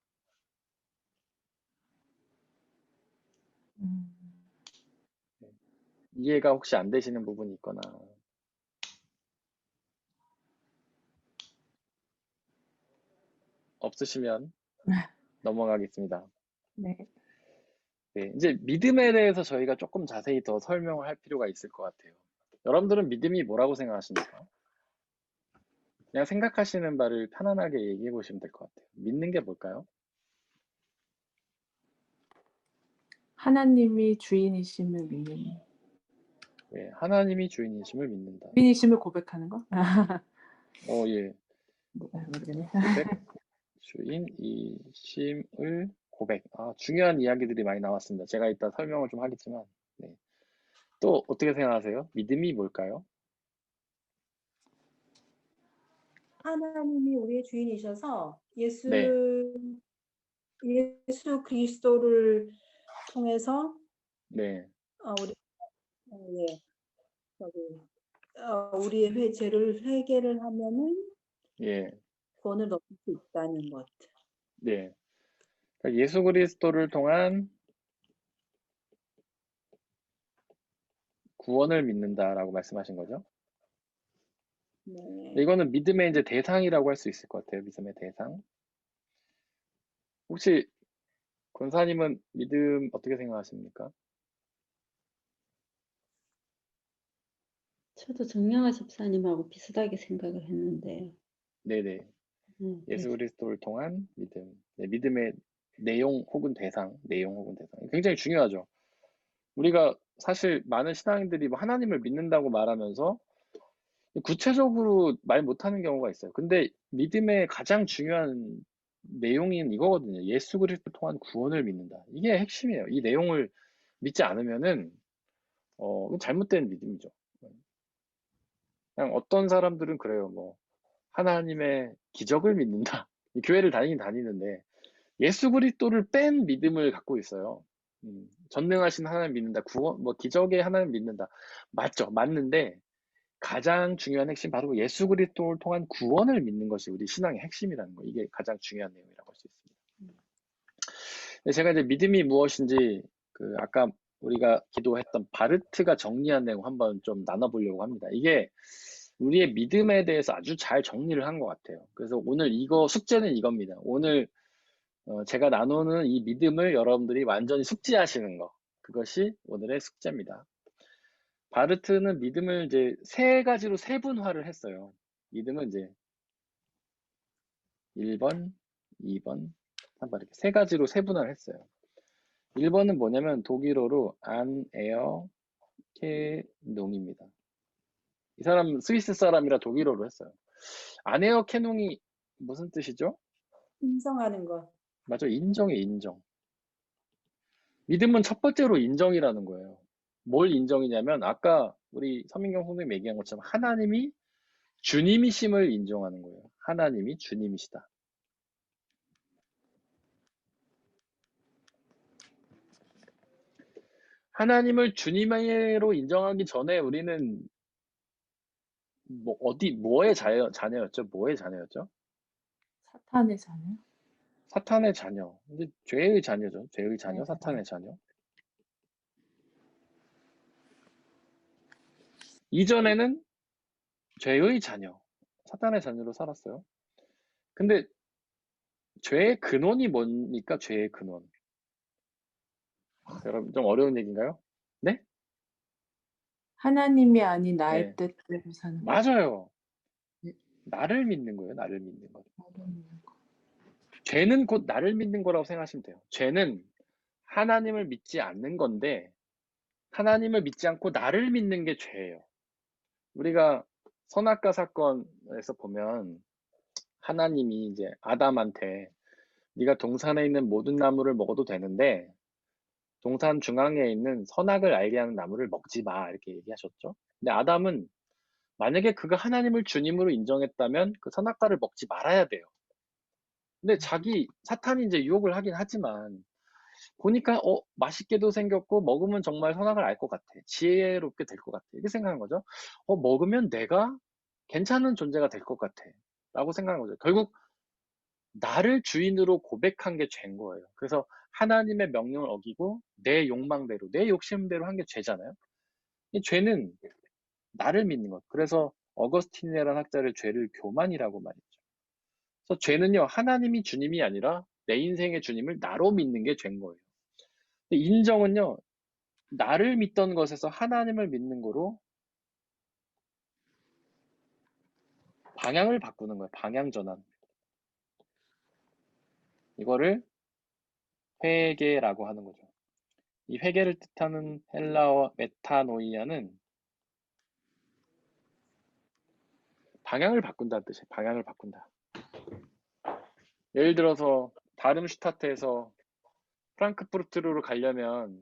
이해가 혹시 안 되시는 부분이 있거나. 없으시면 넘어가겠습니다. 네. 네, 이제 믿음에 대해서 저희가 조금 자세히 더 설명을 할 필요가 있을 것 같아요. 여러분들은 믿음이 뭐라고 생각하십니까? 그냥 생각하시는 바를 편안하게 얘기해 보시면 될 것 같아요. 믿는 게 뭘까요? 하나님이 주인이심을 믿는. 예, 하나님이 주인이심을 믿는다. 주인이심을 고백하는 거? 예. 모르겠네. 고백, 주인이심을 고백. 중요한 이야기들이 많이 나왔습니다. 제가 이따 설명을 좀 하겠지만, 네. 또 어떻게 생각하세요? 믿음이 뭘까요? 하나님이 우리의 주인이셔서 네, 예수 그리스도를 통해서 네, 우리 예, 저기, 우리의 죄를 회개를 하면은 예, 구원을 얻을 수 있다는 것. 네. 그러니까 예수 그리스도를 통한 구원을 믿는다라고 말씀하신 거죠? 네. 이거는 믿음의 이제 대상이라고 할 수 있을 것 같아요. 믿음의 대상. 혹시 권사님은 믿음 어떻게 생각하십니까? 저도 정영아 집사님하고 비슷하게 생각을 했는데, 네네. 예수 네. 그리스도를 통한 믿음. 네, 믿음의 내용 혹은 대상. 굉장히 중요하죠. 우리가 사실 많은 신앙인들이 뭐 하나님을 믿는다고 말하면서 구체적으로 말 못하는 경우가 있어요. 근데 믿음의 가장 중요한 내용인 이거거든요. 예수 그리스도 통한 구원을 믿는다. 이게 핵심이에요. 이 내용을 믿지 않으면은 잘못된 믿음이죠. 그냥 어떤 사람들은 그래요. 뭐 하나님의 기적을 믿는다. 교회를 다니긴 다니는데 예수 그리스도를 뺀 믿음을 갖고 있어요. 전능하신 하나님 믿는다. 구원, 뭐 기적의 하나님 믿는다. 맞죠. 맞는데 가장 중요한 핵심 바로 예수 그리스도를 통한 구원을 믿는 것이 우리 신앙의 핵심이라는 거. 이게 가장 중요한 내용이라고 할 수 있습니다. 제가 이제 믿음이 무엇인지 아까 우리가 기도했던 바르트가 정리한 내용 한번 좀 나눠보려고 합니다. 이게 우리의 믿음에 대해서 아주 잘 정리를 한 것 같아요. 그래서 오늘 숙제는 이겁니다. 오늘 제가 나누는 이 믿음을 여러분들이 완전히 숙지하시는 거. 그것이 오늘의 숙제입니다. 바르트는 믿음을 이제 세 가지로 세분화를 했어요. 믿음은 이제 1번, 2번, 3번 이렇게 세 가지로 세분화를 했어요. 1번은 뭐냐면 독일어로 아네어케농입니다. 이 사람 스위스 사람이라 독일어로 했어요. 아네어케농이 무슨 뜻이죠? 인정하는 것. 맞아, 인정이에요, 인정. 믿음은 첫 번째로 인정이라는 거예요. 뭘 인정이냐면 아까 우리 서민경 선생님 얘기한 것처럼 하나님이 주님이심을 인정하는 거예요. 하나님이 주님이시다. 하나님을 주님으로 인정하기 전에 우리는 뭐의 자녀였죠? 뭐의 자녀였죠? 사탄의 자녀? 사탄의 자녀. 이제 죄의 자녀죠. 죄의 자녀, 네. 사탄의 자녀. 이전에는 죄의 자녀, 사탄의 자녀로 살았어요. 근데 죄의 근원이 뭡니까? 죄의 근원. 여러분 좀 어려운 얘기인가요? 네? 하나님이 아닌 나의 네. 뜻대로 사는 거. 맞아요. 네. 나를 믿는 거예요. 나를 믿는 거. 나를 믿는 거. 죄는 곧 나를 믿는 거라고 생각하시면 돼요. 죄는 하나님을 믿지 않는 건데 하나님을 믿지 않고 나를 믿는 게 죄예요. 우리가 선악과 사건에서 보면 하나님이 이제 아담한테 네가 동산에 있는 모든 나무를 먹어도 되는데 동산 중앙에 있는 선악을 알게 하는 나무를 먹지 마 이렇게 얘기하셨죠. 근데 아담은 만약에 그가 하나님을 주님으로 인정했다면 그 선악과를 먹지 말아야 돼요. 근데 사탄이 이제 유혹을 하긴 하지만 보니까 맛있게도 생겼고 먹으면 정말 선악을 알 것 같아. 지혜롭게 될 것 같아. 이렇게 생각한 거죠. 먹으면 내가 괜찮은 존재가 될 것 같아. 라고 생각한 거죠. 결국 나를 주인으로 고백한 게 죄인 거예요. 그래서 하나님의 명령을 어기고 내 욕망대로, 내 욕심대로 한 게 죄잖아요. 이 죄는 나를 믿는 것. 그래서 어거스틴이라는 학자를 죄를 교만이라고 말했죠. 그래서 죄는요, 하나님이 주님이 아니라 내 인생의 주님을 나로 믿는 게 죄인 거예요. 근데 인정은요, 나를 믿던 것에서 하나님을 믿는 거로 방향을 바꾸는 거예요. 방향 전환. 이거를 회개라고 하는 거죠. 이 회개를 뜻하는 헬라어 메타노이아는 방향을 바꾼다는 뜻이에요. 방향을 바꾼다. 예를 들어서 다름슈타트에서 프랑크푸르트로 가려면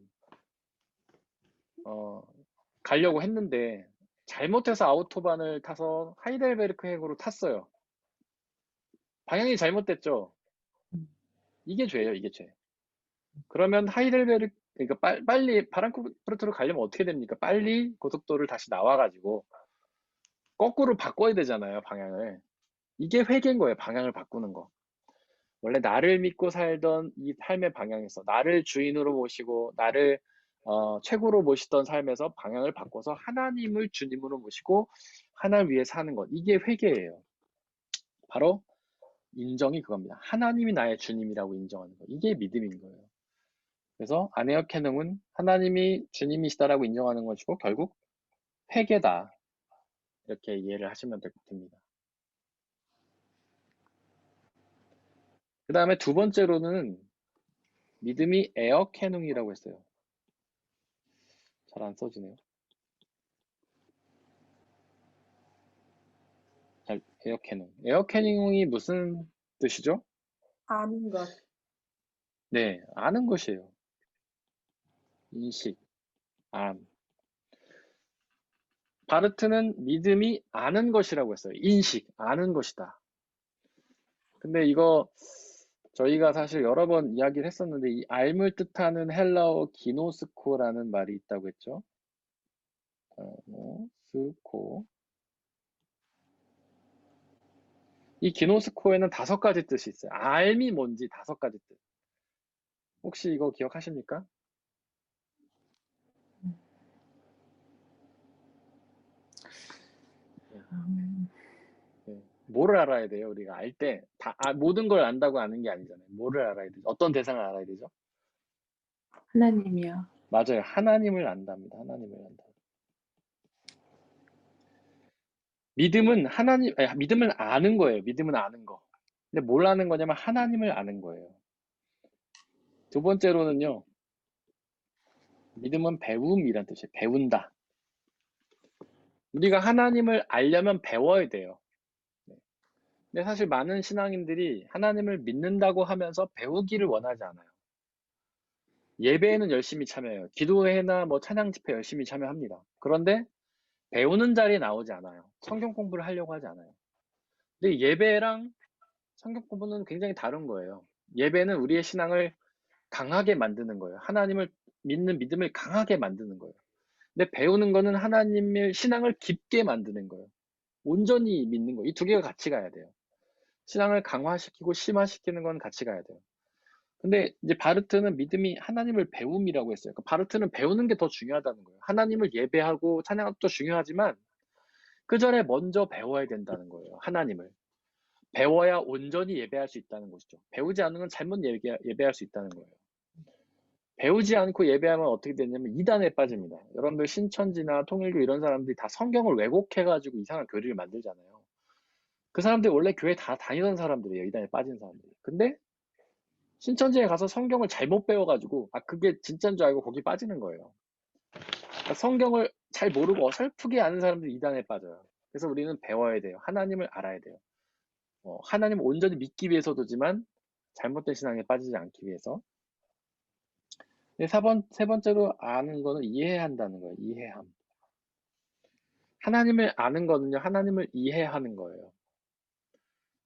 가려고 했는데 잘못해서 아우토반을 타서 하이델베르크행으로 탔어요. 방향이 잘못됐죠. 이게 죄예요, 이게 죄. 그러면 그러니까 빨리 프랑크푸르트로 가려면 어떻게 됩니까? 빨리 고속도로를 다시 나와가지고 거꾸로 바꿔야 되잖아요, 방향을. 이게 회개인 거예요, 방향을 바꾸는 거. 원래 나를 믿고 살던 이 삶의 방향에서 나를 주인으로 모시고 나를 최고로 모시던 삶에서 방향을 바꿔서 하나님을 주님으로 모시고 하나를 위해 사는 것. 이게 회개예요. 바로 인정이 그겁니다. 하나님이 나의 주님이라고 인정하는 거. 이게 믿음인 거예요. 그래서 아네어 캐논은 하나님이 주님이시다라고 인정하는 것이고 결국 회개다. 이렇게 이해를 하시면 됩니다. 그 다음에 두 번째로는 믿음이 에어 캐논이라고 했어요. 잘 안 써지네요. 에어 캐논. 에어 캐논이 무슨 뜻이죠? 아는 것. 네, 아는 것이에요. 인식, 안. 바르트는 믿음이 아는 것이라고 했어요. 인식, 아는 것이다. 근데 이거 저희가 사실 여러 번 이야기를 했었는데 이 알물 뜻하는 헬라어 기노스코라는 말이 있다고 했죠. 스코. 이 기노스코에는 5가지 뜻이 있어요. 알미 뭔지 5가지 뜻. 혹시 이거 기억하십니까? 네. 뭐를 알아야 돼요? 우리가 알 때 모든 걸 안다고 아는 게 아니잖아요. 뭐를 알아야 되죠? 어떤 대상을 알아야 되죠? 하나님이요. 맞아요. 하나님을 안답니다. 하나님을 안다. 믿음을 아는 거예요. 믿음은 아는 거. 근데 뭘 아는 거냐면 하나님을 아는 거예요. 두 번째로는요. 믿음은 배움이란 뜻이에요. 배운다. 우리가 하나님을 알려면 배워야 돼요. 근데 사실 많은 신앙인들이 하나님을 믿는다고 하면서 배우기를 원하지 않아요. 예배에는 열심히 참여해요. 기도회나 뭐 찬양 집회 열심히 참여합니다. 그런데 배우는 자리에 나오지 않아요. 성경 공부를 하려고 하지 않아요. 근데 예배랑 성경 공부는 굉장히 다른 거예요. 예배는 우리의 신앙을 강하게 만드는 거예요. 하나님을 믿는 믿음을 강하게 만드는 거예요. 근데 배우는 거는 하나님의 신앙을 깊게 만드는 거예요. 온전히 믿는 거. 이 두 개가 같이 가야 돼요. 신앙을 강화시키고 심화시키는 건 같이 가야 돼요. 근데 이제 바르트는 믿음이 하나님을 배움이라고 했어요. 그러니까 바르트는 배우는 게 더 중요하다는 거예요. 하나님을 예배하고 찬양도 중요하지만 그 전에 먼저 배워야 된다는 거예요. 하나님을. 배워야 온전히 예배할 수 있다는 것이죠. 배우지 않는 건 잘못 예배할 수 있다는 거예요. 배우지 않고 예배하면 어떻게 되냐면 이단에 빠집니다. 여러분들 신천지나 통일교 이런 사람들이 다 성경을 왜곡해가지고 이상한 교리를 만들잖아요. 그 사람들이 원래 교회 다 다니던 사람들이에요. 이단에 빠진 사람들이. 근데 신천지에 가서 성경을 잘못 배워가지고 그게 진짜인 줄 알고 거기 빠지는 거예요. 그러니까 성경을 잘 모르고 어설프게 아는 사람들이 이단에 빠져요. 그래서 우리는 배워야 돼요. 하나님을 알아야 돼요. 하나님을 온전히 믿기 위해서도지만 잘못된 신앙에 빠지지 않기 위해서. 세 번째로 아는 거는 이해한다는 거예요. 이해함. 하나님을 아는 거는요, 하나님을 이해하는 거예요.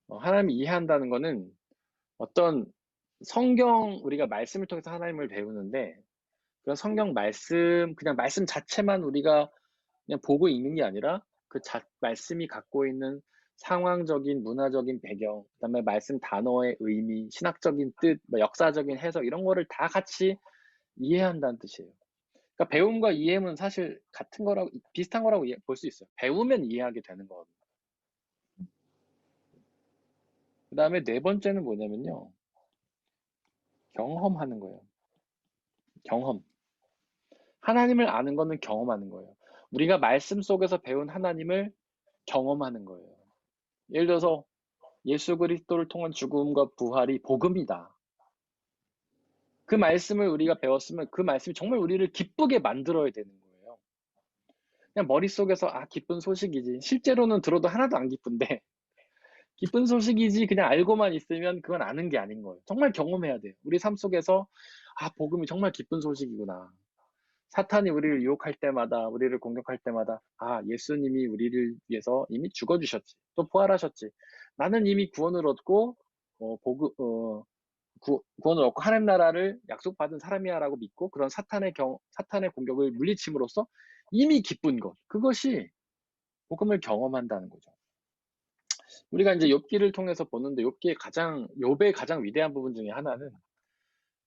하나님을 이해한다는 거는 어떤 우리가 말씀을 통해서 하나님을 배우는데, 그런 성경 말씀, 그냥 말씀 자체만 우리가 그냥 보고 읽는 게 아니라 그 말씀이 갖고 있는 상황적인 문화적인 배경, 그다음에 말씀 단어의 의미, 신학적인 뜻, 역사적인 해석 이런 거를 다 같이 이해한다는 뜻이에요. 그러니까 배움과 이해는 사실 같은 거라고 비슷한 거라고 볼 수 있어요. 배우면 이해하게 되는 거거든요. 그다음에 네 번째는 뭐냐면요. 경험하는 거예요. 경험. 하나님을 아는 거는 경험하는 거예요. 우리가 말씀 속에서 배운 하나님을 경험하는 거예요. 예를 들어서 예수 그리스도를 통한 죽음과 부활이 복음이다. 그 말씀을 우리가 배웠으면 그 말씀이 정말 우리를 기쁘게 만들어야 되는 거예요. 그냥 머릿속에서 기쁜 소식이지. 실제로는 들어도 하나도 안 기쁜데 기쁜 소식이지 그냥 알고만 있으면 그건 아는 게 아닌 거예요. 정말 경험해야 돼요. 우리 삶 속에서 복음이 정말 기쁜 소식이구나. 사탄이 우리를 유혹할 때마다, 우리를 공격할 때마다 예수님이 우리를 위해서 이미 죽어주셨지. 또 부활하셨지. 나는 이미 구원을 얻고 구원을 얻고 하나님 나라를 약속받은 사람이야 라고 믿고 그런 사탄의 공격을 물리침으로써 이미 기쁜 것. 그것이 복음을 경험한다는 거죠. 우리가 이제 욥기를 통해서 보는데 욥의 가장 위대한 부분 중에 하나는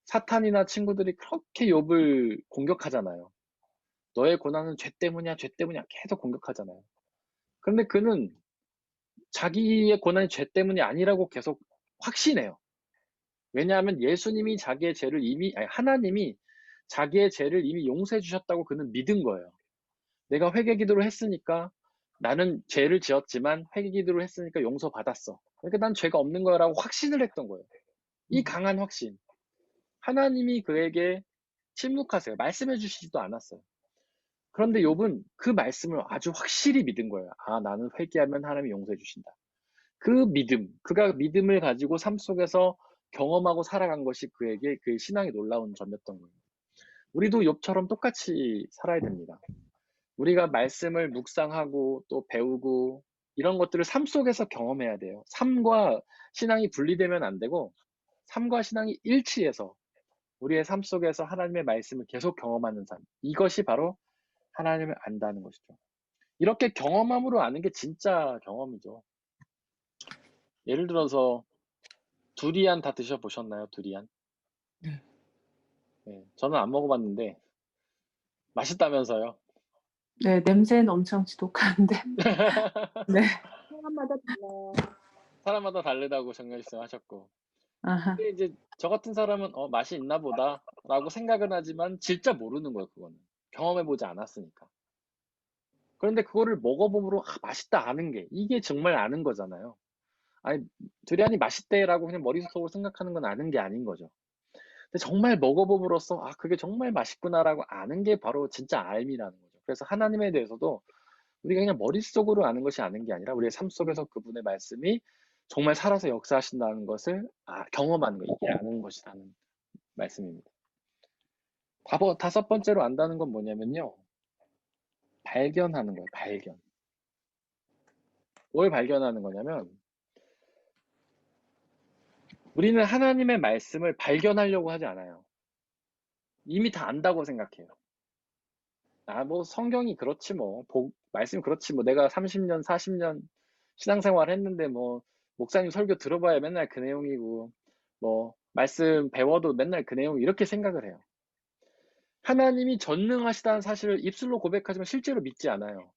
사탄이나 친구들이 그렇게 욥을 공격하잖아요. 너의 고난은 죄 때문이야, 죄 때문이야 계속 공격하잖아요. 그런데 그는 자기의 고난이 죄 때문이 아니라고 계속 확신해요. 왜냐하면 예수님이 하나님이 자기의 죄를 이미 용서해 주셨다고 그는 믿은 거예요. 내가 회개 기도를 했으니까 나는 죄를 지었지만 회개 기도를 했으니까 용서받았어. 그러니까 난 죄가 없는 거라고 확신을 했던 거예요. 이 강한 확신. 하나님이 그에게 침묵하세요. 말씀해 주시지도 않았어요. 그런데 욥은 그 말씀을 아주 확실히 믿은 거예요. 나는 회개하면 하나님이 용서해 주신다. 그가 믿음을 가지고 삶 속에서 경험하고 살아간 것이 그에게 그 신앙의 놀라운 점이었던 거예요. 우리도 욥처럼 똑같이 살아야 됩니다. 우리가 말씀을 묵상하고 또 배우고 이런 것들을 삶 속에서 경험해야 돼요. 삶과 신앙이 분리되면 안 되고 삶과 신앙이 일치해서 우리의 삶 속에서 하나님의 말씀을 계속 경험하는 삶. 이것이 바로 하나님을 안다는 것이죠. 이렇게 경험함으로 아는 게 진짜 경험이죠. 예를 들어서 두리안 다 드셔보셨나요? 두리안? 네. 네, 저는 안 먹어봤는데 맛있다면서요. 네, 냄새는 엄청 지독한데. 네. 사람마다 달라요. 사람마다 다르다고 정렬씀 하셨고. 아하. 근데 이제 저 같은 사람은 맛이 있나 보다 라고 생각은 하지만 진짜 모르는 거예요. 그거는 경험해보지 않았으니까. 그런데 그거를 먹어봄으로 맛있다 아는 게 이게 정말 아는 거잖아요. 아니 두리안이 맛있대라고 그냥 머릿속으로 생각하는 건 아는 게 아닌 거죠. 근데 정말 먹어봄으로써 그게 정말 맛있구나라고 아는 게 바로 진짜 알미라는 거죠. 그래서 하나님에 대해서도 우리가 그냥 머릿속으로 아는 것이 아는 게 아니라 우리의 삶 속에서 그분의 말씀이 정말 살아서 역사하신다는 것을 경험하는 거, 이게 아는 것이라는 말씀입니다. 다섯 번째로 안다는 건 뭐냐면요. 발견하는 거예요. 발견. 뭘 발견하는 거냐면 우리는 하나님의 말씀을 발견하려고 하지 않아요. 이미 다 안다고 생각해요. 뭐 성경이 그렇지 뭐 말씀이 그렇지 뭐 내가 30년 40년 신앙생활 했는데 뭐 목사님 설교 들어봐야 맨날 그 내용이고 뭐 말씀 배워도 맨날 그 내용 이렇게 생각을 해요. 하나님이 전능하시다는 사실을 입술로 고백하지만 실제로 믿지 않아요.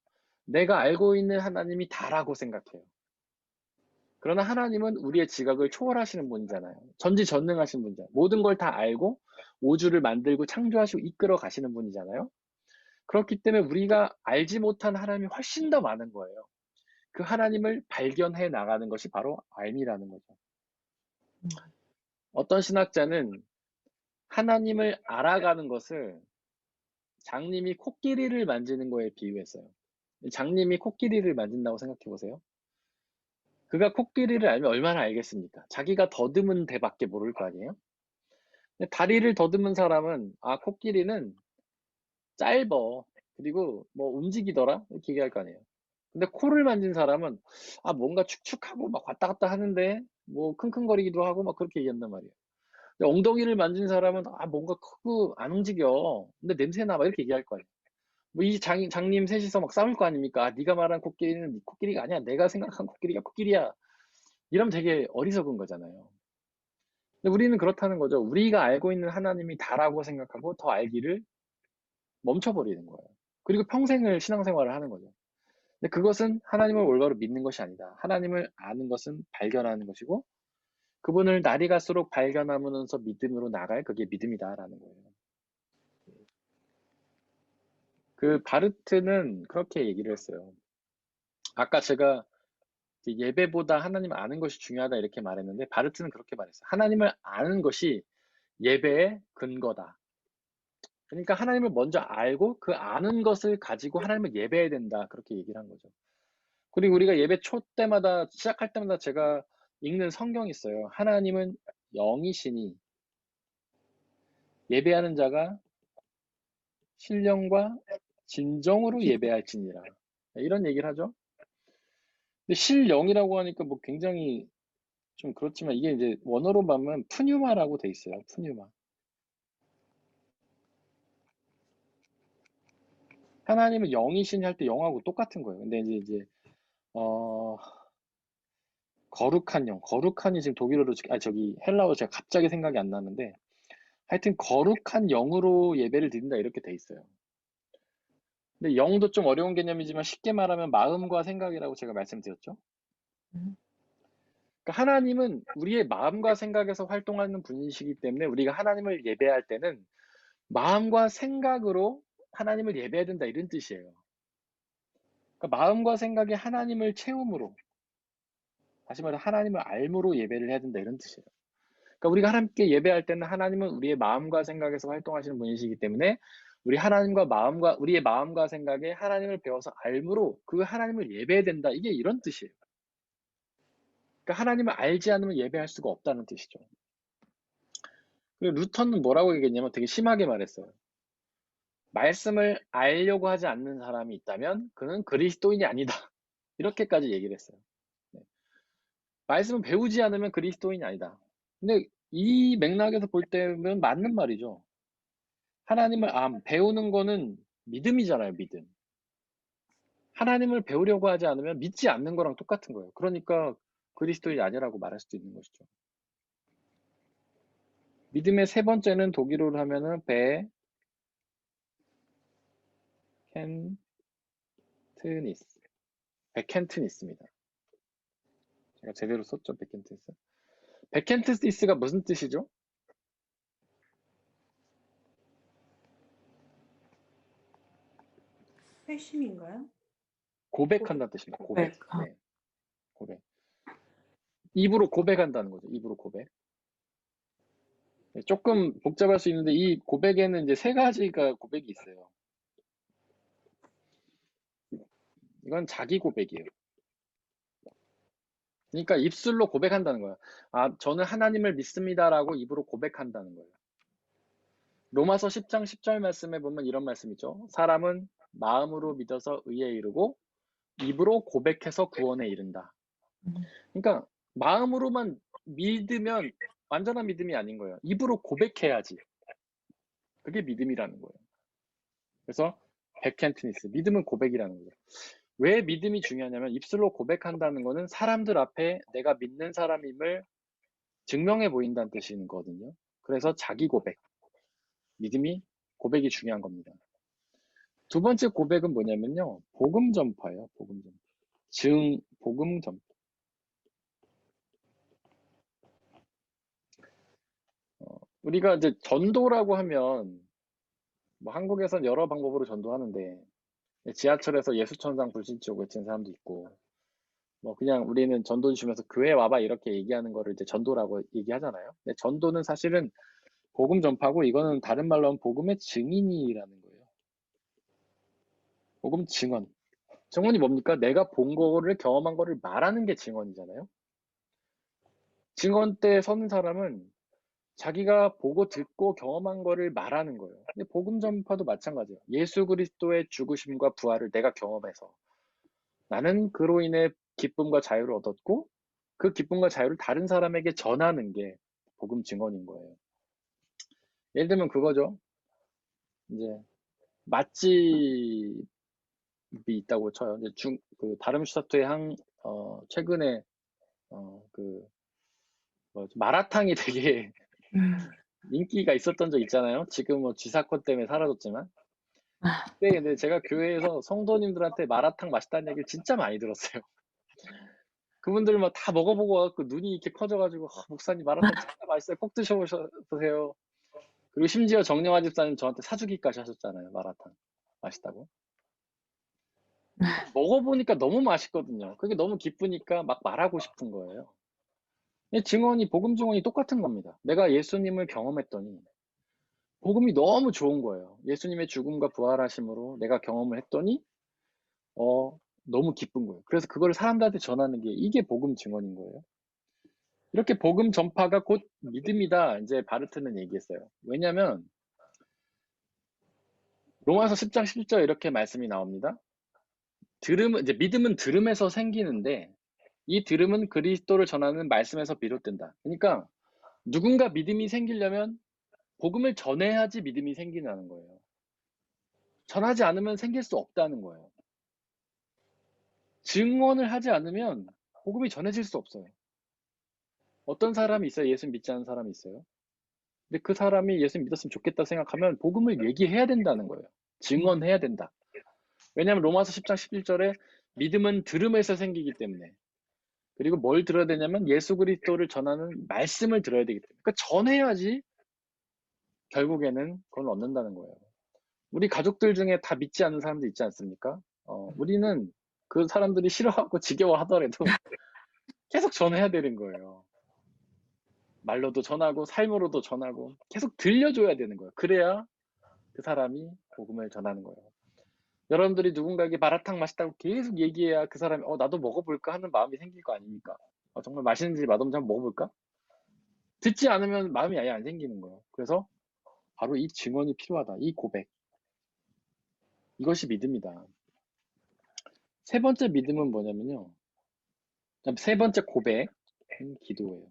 내가 알고 있는 하나님이 다라고 생각해요. 그러나 하나님은 우리의 지각을 초월하시는 분이잖아요. 전지전능하신 분이잖아요. 모든 걸 다 알고 우주를 만들고 창조하시고 이끌어 가시는 분이잖아요. 그렇기 때문에 우리가 알지 못한 하나님이 훨씬 더 많은 거예요. 그 하나님을 발견해 나가는 것이 바로 알미라는 거죠. 어떤 신학자는 하나님을 알아가는 것을 장님이 코끼리를 만지는 거에 비유했어요. 장님이 코끼리를 만진다고 생각해 보세요. 그가 코끼리를 알면 얼마나 알겠습니까? 자기가 더듬은 데밖에 모를 거 아니에요? 근데 다리를 더듬은 사람은 코끼리는 짧어. 그리고 뭐 움직이더라? 이렇게 얘기할 거 아니에요. 근데 코를 만진 사람은 뭔가 축축하고 막 왔다 갔다 하는데 뭐 킁킁거리기도 하고 막 그렇게 얘기한단 말이에요. 근데 엉덩이를 만진 사람은 뭔가 크고 안 움직여. 근데 냄새나 막 이렇게 얘기할 거예요. 뭐 이 장님 셋이서 막 싸울 거 아닙니까? 네가 말한 코끼리는 네 코끼리가 아니야. 내가 생각한 코끼리가 코끼리야. 이러면 되게 어리석은 거잖아요. 근데 우리는 그렇다는 거죠. 우리가 알고 있는 하나님이 다라고 생각하고 더 알기를 멈춰버리는 거예요. 그리고 평생을 신앙생활을 하는 거죠. 근데 그것은 하나님을 올바로 믿는 것이 아니다. 하나님을 아는 것은 발견하는 것이고 그분을 날이 갈수록 발견하면서 믿음으로 나갈 그게 믿음이다라는 거예요. 그 바르트는 그렇게 얘기를 했어요. 아까 제가 예배보다 하나님을 아는 것이 중요하다 이렇게 말했는데 바르트는 그렇게 말했어요. 하나님을 아는 것이 예배의 근거다. 그러니까 하나님을 먼저 알고 그 아는 것을 가지고 하나님을 예배해야 된다. 그렇게 얘기를 한 거죠. 그리고 우리가 예배 초 때마다 시작할 때마다 제가 읽는 성경이 있어요. 하나님은 영이시니 예배하는 자가 신령과 진정으로 예배할지니라. 이런 얘기를 하죠. 근데 신령이라고 하니까 뭐 굉장히 좀 그렇지만 이게 이제 원어로 보면 푸뉴마라고 돼 있어요. 푸뉴마. 하나님은 영이시니 할 때 영하고 똑같은 거예요. 근데 이제 거룩한 영, 거룩한이 지금 독일어로 저기 헬라어로 제가 갑자기 생각이 안 나는데 하여튼 거룩한 영으로 예배를 드린다 이렇게 돼 있어요. 근데 영도 좀 어려운 개념이지만 쉽게 말하면 마음과 생각이라고 제가 말씀드렸죠. 그러니까 하나님은 우리의 마음과 생각에서 활동하는 분이시기 때문에 우리가 하나님을 예배할 때는 마음과 생각으로 하나님을 예배해야 된다 이런 뜻이에요. 그러니까 마음과 생각이 하나님을 채움으로, 다시 말해 하나님을 알므로 예배를 해야 된다 이런 뜻이에요. 그러니까 우리가 하나님께 예배할 때는 하나님은 우리의 마음과 생각에서 활동하시는 분이시기 때문에 우리의 마음과 생각에 하나님을 배워서 알므로 그 하나님을 예배해야 된다. 이게 이런 뜻이에요. 그러니까 하나님을 알지 않으면 예배할 수가 없다는 뜻이죠. 그리고 루터는 뭐라고 얘기했냐면 되게 심하게 말했어요. 말씀을 알려고 하지 않는 사람이 있다면 그는 그리스도인이 아니다. 이렇게까지 얘기를 했어요. 네. 말씀을 배우지 않으면 그리스도인이 아니다. 근데 이 맥락에서 볼 때는 맞는 말이죠. 하나님을 배우는 거는 믿음이잖아요, 믿음. 하나님을 배우려고 하지 않으면 믿지 않는 거랑 똑같은 거예요. 그러니까 그리스도인이 아니라고 말할 수도 있는 것이죠. 믿음의 세 번째는 독일어로 하면은 베켄트니스입니다. 제가 제대로 썼죠, 베켄트니스. 베켄트니스가 무슨 뜻이죠? 회심인가요? 고백한다는 뜻입니다. 고백. 고백. 네. 고백. 입으로 고백한다는 거죠. 입으로 고백. 네, 조금 복잡할 수 있는데 이 고백에는 이제 세 가지가 고백이 있어요. 이건 자기 고백이에요. 그러니까 입술로 고백한다는 거예요. 저는 하나님을 믿습니다라고 입으로 고백한다는 거예요. 로마서 10장 10절 말씀에 보면 이런 말씀이죠. 사람은 마음으로 믿어서 의에 이르고 입으로 고백해서 구원에 이른다. 그러니까 마음으로만 믿으면 완전한 믿음이 아닌 거예요. 입으로 고백해야지. 그게 믿음이라는 거예요. 그래서 베켄트니스, 믿음은 고백이라는 거죠. 왜 믿음이 중요하냐면 입술로 고백한다는 거는 사람들 앞에 내가 믿는 사람임을 증명해 보인다는 뜻이거든요. 그래서 자기 고백, 믿음이 고백이 중요한 겁니다. 두 번째 고백은 뭐냐면요. 복음 전파예요. 복음 전파. 복음 전파. 우리가 이제 전도라고 하면 뭐 한국에선 여러 방법으로 전도하는데 지하철에서 예수천상 불신치고 외치는 사람도 있고 뭐 그냥 우리는 전도 주면서 교회 와봐 이렇게 얘기하는 거를 이제 전도라고 얘기하잖아요. 근데 전도는 사실은 복음 전파고 이거는 다른 말로 하면 복음의 증인이라는 거예요. 복음 증언. 증언이 뭡니까? 내가 본 거를 경험한 거를 말하는 게 증언이잖아요. 증언 때 서는 사람은 자기가 보고 듣고 경험한 거를 말하는 거예요. 근데 복음 전파도 마찬가지예요. 예수 그리스도의 죽으심과 부활을 내가 경험해서 나는 그로 인해 기쁨과 자유를 얻었고 그 기쁨과 자유를 다른 사람에게 전하는 게 복음 증언인 거예요. 예를 들면 그거죠. 이제 맛집이 있다고 쳐요. 이제 다름슈타트의 최근에 마라탕이 되게 인기가 있었던 적 있잖아요. 지금 뭐 쥐사건 때문에 사라졌지만. 그때 근데 제가 교회에서 성도님들한테 마라탕 맛있다는 얘기를 진짜 많이 들었어요. 그분들 막 다 먹어보고 와갖고 눈이 이렇게 커져가지고 목사님 마라탕 진짜 맛있어요. 꼭 드셔보세요. 그리고 심지어 정영화 집사님 저한테 사주기까지 하셨잖아요. 마라탕 맛있다고. 먹어보니까 너무 맛있거든요. 그게 너무 기쁘니까 막 말하고 싶은 거예요. 증언이, 복음 증언이 똑같은 겁니다. 내가 예수님을 경험했더니 복음이 너무 좋은 거예요. 예수님의 죽음과 부활하심으로 내가 경험을 했더니 너무 기쁜 거예요. 그래서 그걸 사람들한테 전하는 게 이게 복음 증언인 거예요. 이렇게 복음 전파가 곧 믿음이다. 이제 바르트는 얘기했어요. 왜냐하면 로마서 10장 11절 이렇게 말씀이 나옵니다. 이제 믿음은 들음에서 생기는데 이 들음은 그리스도를 전하는 말씀에서 비롯된다. 그러니까 누군가 믿음이 생기려면 복음을 전해야지 믿음이 생기는 거예요. 전하지 않으면 생길 수 없다는 거예요. 증언을 하지 않으면 복음이 전해질 수 없어요. 어떤 사람이 있어요? 예수 믿지 않는 사람이 있어요. 근데 그 사람이 예수 믿었으면 좋겠다 생각하면 복음을 얘기해야 된다는 거예요. 증언해야 된다. 왜냐하면 로마서 10장 11절에 믿음은 들음에서 생기기 때문에, 그리고 뭘 들어야 되냐면 예수 그리스도를 전하는 말씀을 들어야 되기 때문에, 그러니까 전해야지 결국에는 그걸 얻는다는 거예요. 우리 가족들 중에 다 믿지 않는 사람들 있지 않습니까? 우리는 그 사람들이 싫어하고 지겨워하더라도 계속 전해야 되는 거예요. 말로도 전하고 삶으로도 전하고 계속 들려줘야 되는 거예요. 그래야 그 사람이 복음을 전하는 거예요. 여러분들이 누군가에게 마라탕 맛있다고 계속 얘기해야 그 사람이 나도 먹어볼까 하는 마음이 생길 거 아닙니까? 정말 맛있는지 맛없는지 한번 먹어볼까? 듣지 않으면 마음이 아예 안 생기는 거예요. 그래서 바로 이 증언이 필요하다. 이 고백. 이것이 믿음이다. 세 번째 믿음은 뭐냐면요. 세 번째 고백은 기도예요.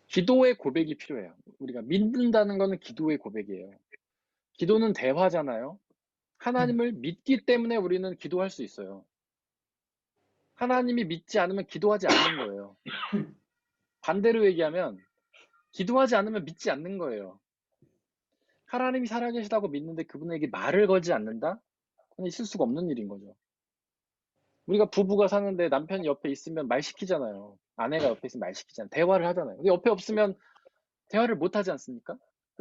기도의 고백이 필요해요. 우리가 믿는다는 거는 기도의 고백이에요. 기도는 대화잖아요. 하나님을 믿기 때문에 우리는 기도할 수 있어요. 하나님이 믿지 않으면 기도하지 않는 거예요. 반대로 얘기하면 기도하지 않으면 믿지 않는 거예요. 하나님이 살아계시다고 믿는데 그분에게 말을 걸지 않는다? 그건 있을 수가 없는 일인 거죠. 우리가 부부가 사는데 남편이 옆에 있으면 말 시키잖아요. 아내가 옆에 있으면 말 시키잖아요. 대화를 하잖아요. 근데 옆에 없으면 대화를 못 하지 않습니까?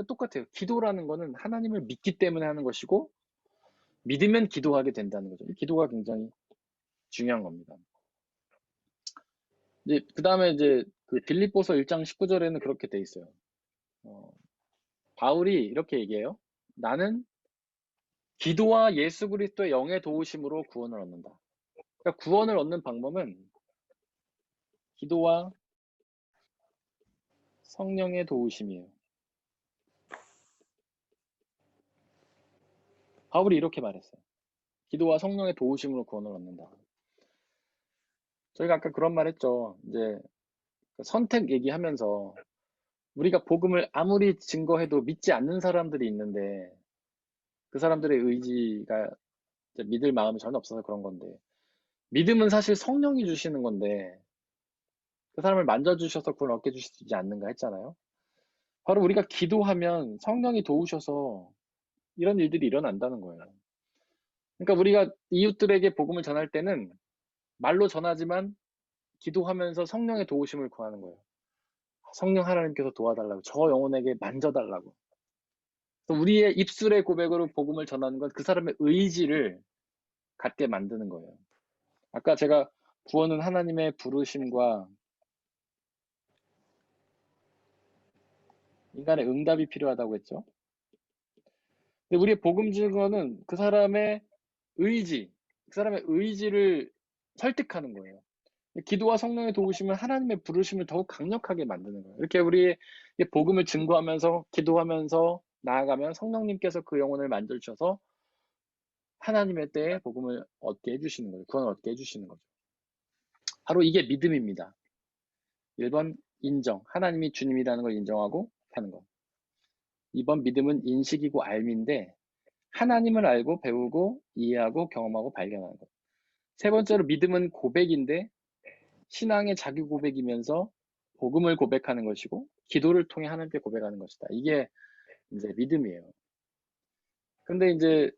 똑같아요. 기도라는 거는 하나님을 믿기 때문에 하는 것이고, 믿으면 기도하게 된다는 거죠. 이 기도가 굉장히 중요한 겁니다. 이제 그 다음에 이제 그 빌립보서 1장 19절에는 그렇게 돼 있어요. 바울이 이렇게 얘기해요. 나는 기도와 예수 그리스도의 영의 도우심으로 구원을 얻는다. 그러니까 구원을 얻는 방법은 기도와 성령의 도우심이에요. 바울이 이렇게 말했어요. 기도와 성령의 도우심으로 구원을 얻는다. 저희가 아까 그런 말 했죠. 이제 선택 얘기하면서 우리가 복음을 아무리 증거해도 믿지 않는 사람들이 있는데 그 사람들의 의지가 믿을 마음이 전혀 없어서 그런 건데, 믿음은 사실 성령이 주시는 건데 그 사람을 만져주셔서 구원 얻게 주시지 않는가 했잖아요. 바로 우리가 기도하면 성령이 도우셔서 이런 일들이 일어난다는 거예요. 그러니까 우리가 이웃들에게 복음을 전할 때는 말로 전하지만 기도하면서 성령의 도우심을 구하는 거예요. 성령 하나님께서 도와달라고, 저 영혼에게 만져달라고. 우리의 입술의 고백으로 복음을 전하는 건 그 사람의 의지를 갖게 만드는 거예요. 아까 제가 구원은 하나님의 부르심과 인간의 응답이 필요하다고 했죠. 근데 우리의 복음 증거는 그 사람의 의지, 그 사람의 의지를 설득하는 거예요. 기도와 성령의 도우심은 하나님의 부르심을 더욱 강력하게 만드는 거예요. 이렇게 우리의 복음을 증거하면서 기도하면서 나아가면 성령님께서 그 영혼을 만져주셔서 하나님의 때에 복음을 얻게 해주시는 거예요. 구원을 얻게 해주시는 거죠. 바로 이게 믿음입니다. 1번 인정, 하나님이 주님이라는 걸 인정하고 하는 것. 2번 믿음은 인식이고 알미인데 하나님을 알고 배우고 이해하고 경험하고 발견하는 것. 세 번째로 믿음은 고백인데 신앙의 자기 고백이면서 복음을 고백하는 것이고 기도를 통해 하나님께 고백하는 것이다. 이게 이제 믿음이에요. 근데 이제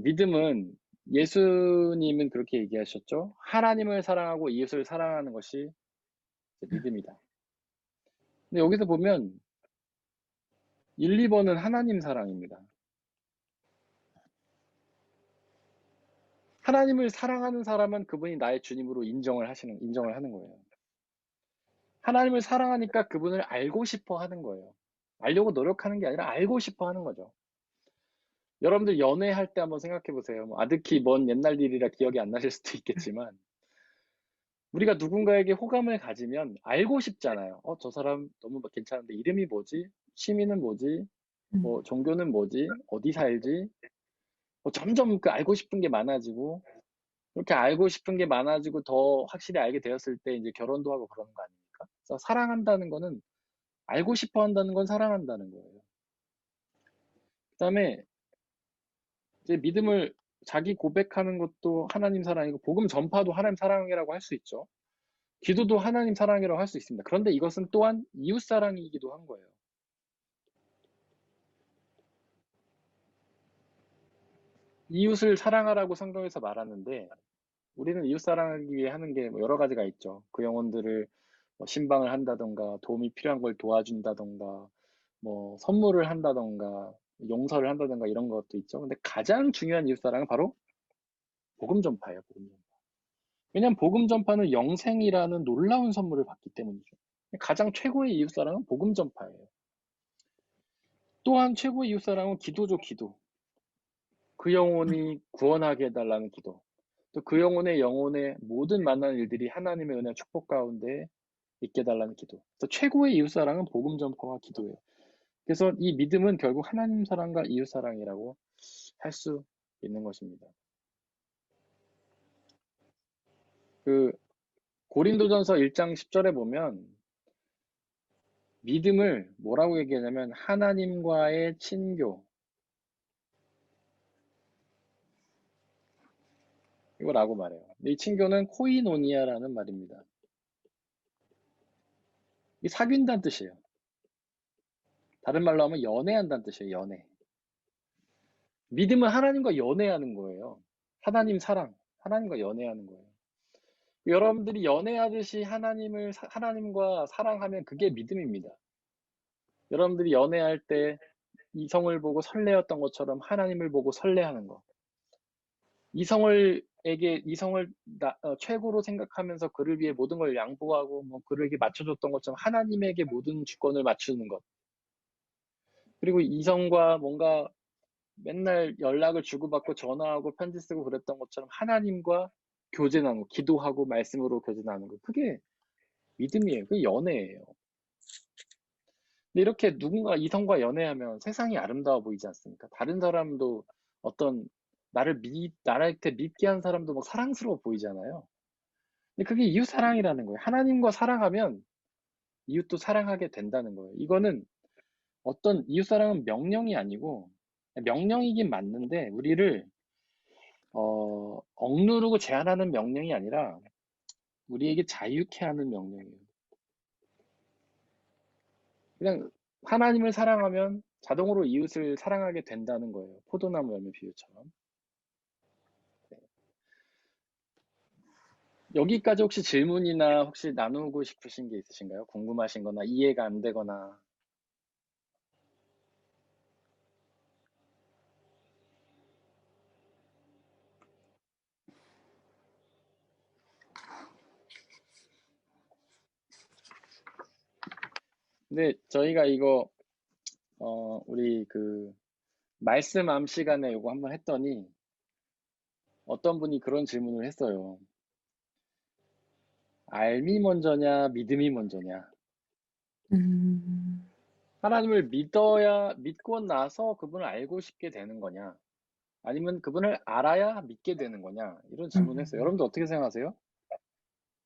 믿음은 예수님은 그렇게 얘기하셨죠. 하나님을 사랑하고 이웃을 사랑하는 것이 믿음이다. 근데 여기서 보면 1, 2번은 하나님 사랑입니다. 하나님을 사랑하는 사람은 그분이 나의 주님으로 인정을 하는 거예요. 하나님을 사랑하니까 그분을 알고 싶어 하는 거예요. 알려고 노력하는 게 아니라 알고 싶어 하는 거죠. 여러분들 연애할 때 한번 생각해 보세요. 아득히 먼 옛날 일이라 기억이 안 나실 수도 있겠지만, 우리가 누군가에게 호감을 가지면 알고 싶잖아요. 저 사람 너무 괜찮은데 이름이 뭐지? 취미는 뭐지? 뭐 종교는 뭐지? 어디 살지? 점점 그 알고 싶은 게 많아지고, 그렇게 알고 싶은 게 많아지고 더 확실히 알게 되었을 때 이제 결혼도 하고 그러는 거 아닙니까? 그래서 사랑한다는 거는, 알고 싶어 한다는 건 사랑한다는 거예요. 그다음에 이제 믿음을, 자기 고백하는 것도 하나님 사랑이고, 복음 전파도 하나님 사랑이라고 할 수 있죠. 기도도 하나님 사랑이라고 할 수 있습니다. 그런데 이것은 또한 이웃 사랑이기도 한 거예요. 이웃을 사랑하라고 성경에서 말하는데, 우리는 이웃 사랑하기 위해 하는 게 여러 가지가 있죠. 그 영혼들을 신방을 한다던가, 도움이 필요한 걸 도와준다던가, 뭐 선물을 한다던가, 용서를 한다던가, 이런 것도 있죠. 근데 가장 중요한 이웃 사랑은 바로 복음 전파예요. 복음 전파. 왜냐하면 복음 전파는 영생이라는 놀라운 선물을 받기 때문이죠. 가장 최고의 이웃 사랑은 복음 전파예요. 또한 최고의 이웃 사랑은 기도죠. 기도. 그 영혼이 구원하게 해달라는 기도. 또 그 영혼의 모든 만나는 일들이 하나님의 은혜 축복 가운데 있게 해달라는 기도. 그래서 최고의 이웃 사랑은 복음 전파와 기도예요. 그래서 이 믿음은 결국 하나님 사랑과 이웃 사랑이라고 할 수 있는 것입니다. 그 고린도전서 1장 10절에 보면 믿음을 뭐라고 얘기하냐면 하나님과의 친교, 이거라고 말해요. 이 친교는 코이노니아라는 말입니다. 이 사귄다는 뜻이에요. 다른 말로 하면 연애한다는 뜻이에요. 연애. 믿음은 하나님과 연애하는 거예요. 하나님 사랑, 하나님과 연애하는 거예요. 여러분들이 연애하듯이 하나님과 사랑하면 그게 믿음입니다. 여러분들이 연애할 때 이성을 보고 설레었던 것처럼 하나님을 보고 설레하는 거. 이성을 최고로 생각하면서 그를 위해 모든 걸 양보하고 그에게 맞춰줬던 것처럼 하나님에게 모든 주권을 맞추는 것. 그리고 이성과 뭔가 맨날 연락을 주고받고 전화하고 편지 쓰고 그랬던 것처럼 하나님과 교제 나누고 기도하고 말씀으로 교제 나누고, 그게 믿음이에요. 그게 연애예요. 근데 이렇게 누군가 이성과 연애하면 세상이 아름다워 보이지 않습니까? 다른 사람도 나한테 믿게 한 사람도 막 사랑스러워 보이잖아요. 근데 그게 이웃 사랑이라는 거예요. 하나님과 사랑하면 이웃도 사랑하게 된다는 거예요. 이거는 어떤 이웃 사랑은 명령이 아니고, 명령이긴 맞는데 우리를 억누르고 제한하는 명령이 아니라 우리에게 자유케 하는 명령이에요. 그냥 하나님을 사랑하면 자동으로 이웃을 사랑하게 된다는 거예요. 포도나무 열매 비유처럼. 네. 여기까지 혹시 질문이나 혹시 나누고 싶으신 게 있으신가요? 궁금하신 거나 이해가 안 되거나. 근데 저희가 이거 우리 그 말씀 암 시간에 이거 한번 했더니 어떤 분이 그런 질문을 했어요. 알미 먼저냐, 믿음이 먼저냐? 하나님을 믿고 나서 그분을 알고 싶게 되는 거냐? 아니면 그분을 알아야 믿게 되는 거냐? 이런 질문을 했어요. 여러분들 어떻게 생각하세요?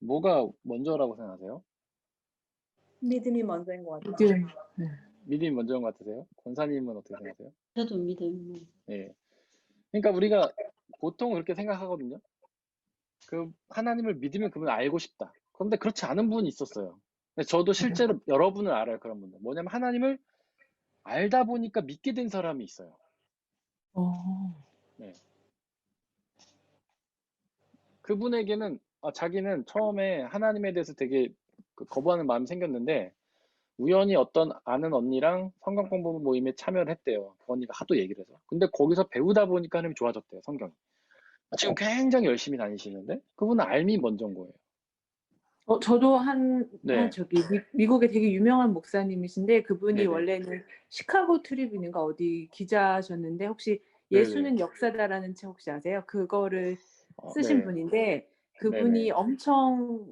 뭐가 먼저라고 생각하세요? 믿음이 먼저인 것 같아요. 믿음. 믿음이 먼저인 것 같으세요? 권사님은 어떻게 생각하세요? 저도 믿음. 예. 그러니까 우리가 보통 그렇게 생각하거든요. 그 하나님을 믿으면 그분을 알고 싶다. 그런데 그렇지 않은 분이 있었어요. 근데 저도 실제로 여러분을 알아요. 그런 분들. 뭐냐면 하나님을 알다 보니까 믿게 된 사람이 있어요. 네. 그분에게는 자기는 처음에 하나님에 대해서 되게 거부하는 마음이 생겼는데 우연히 어떤 아는 언니랑 성경 공부 모임에 참여를 했대요. 그 언니가 하도 얘기를 해서. 근데 거기서 배우다 보니까 하나님이 좋아졌대요. 성경이. 지금 굉장히 열심히 다니시는데 그분은 알미 먼저인 거예요. 저도 네. 미국에 되게 유명한 목사님이신데 그분이 네네. 원래는 시카고 트리뷴인가 어디 기자셨는데 혹시 네네. 예수는 역사다라는 책 혹시 아세요? 그거를 쓰신 네. 분인데 그분이 네네. 엄청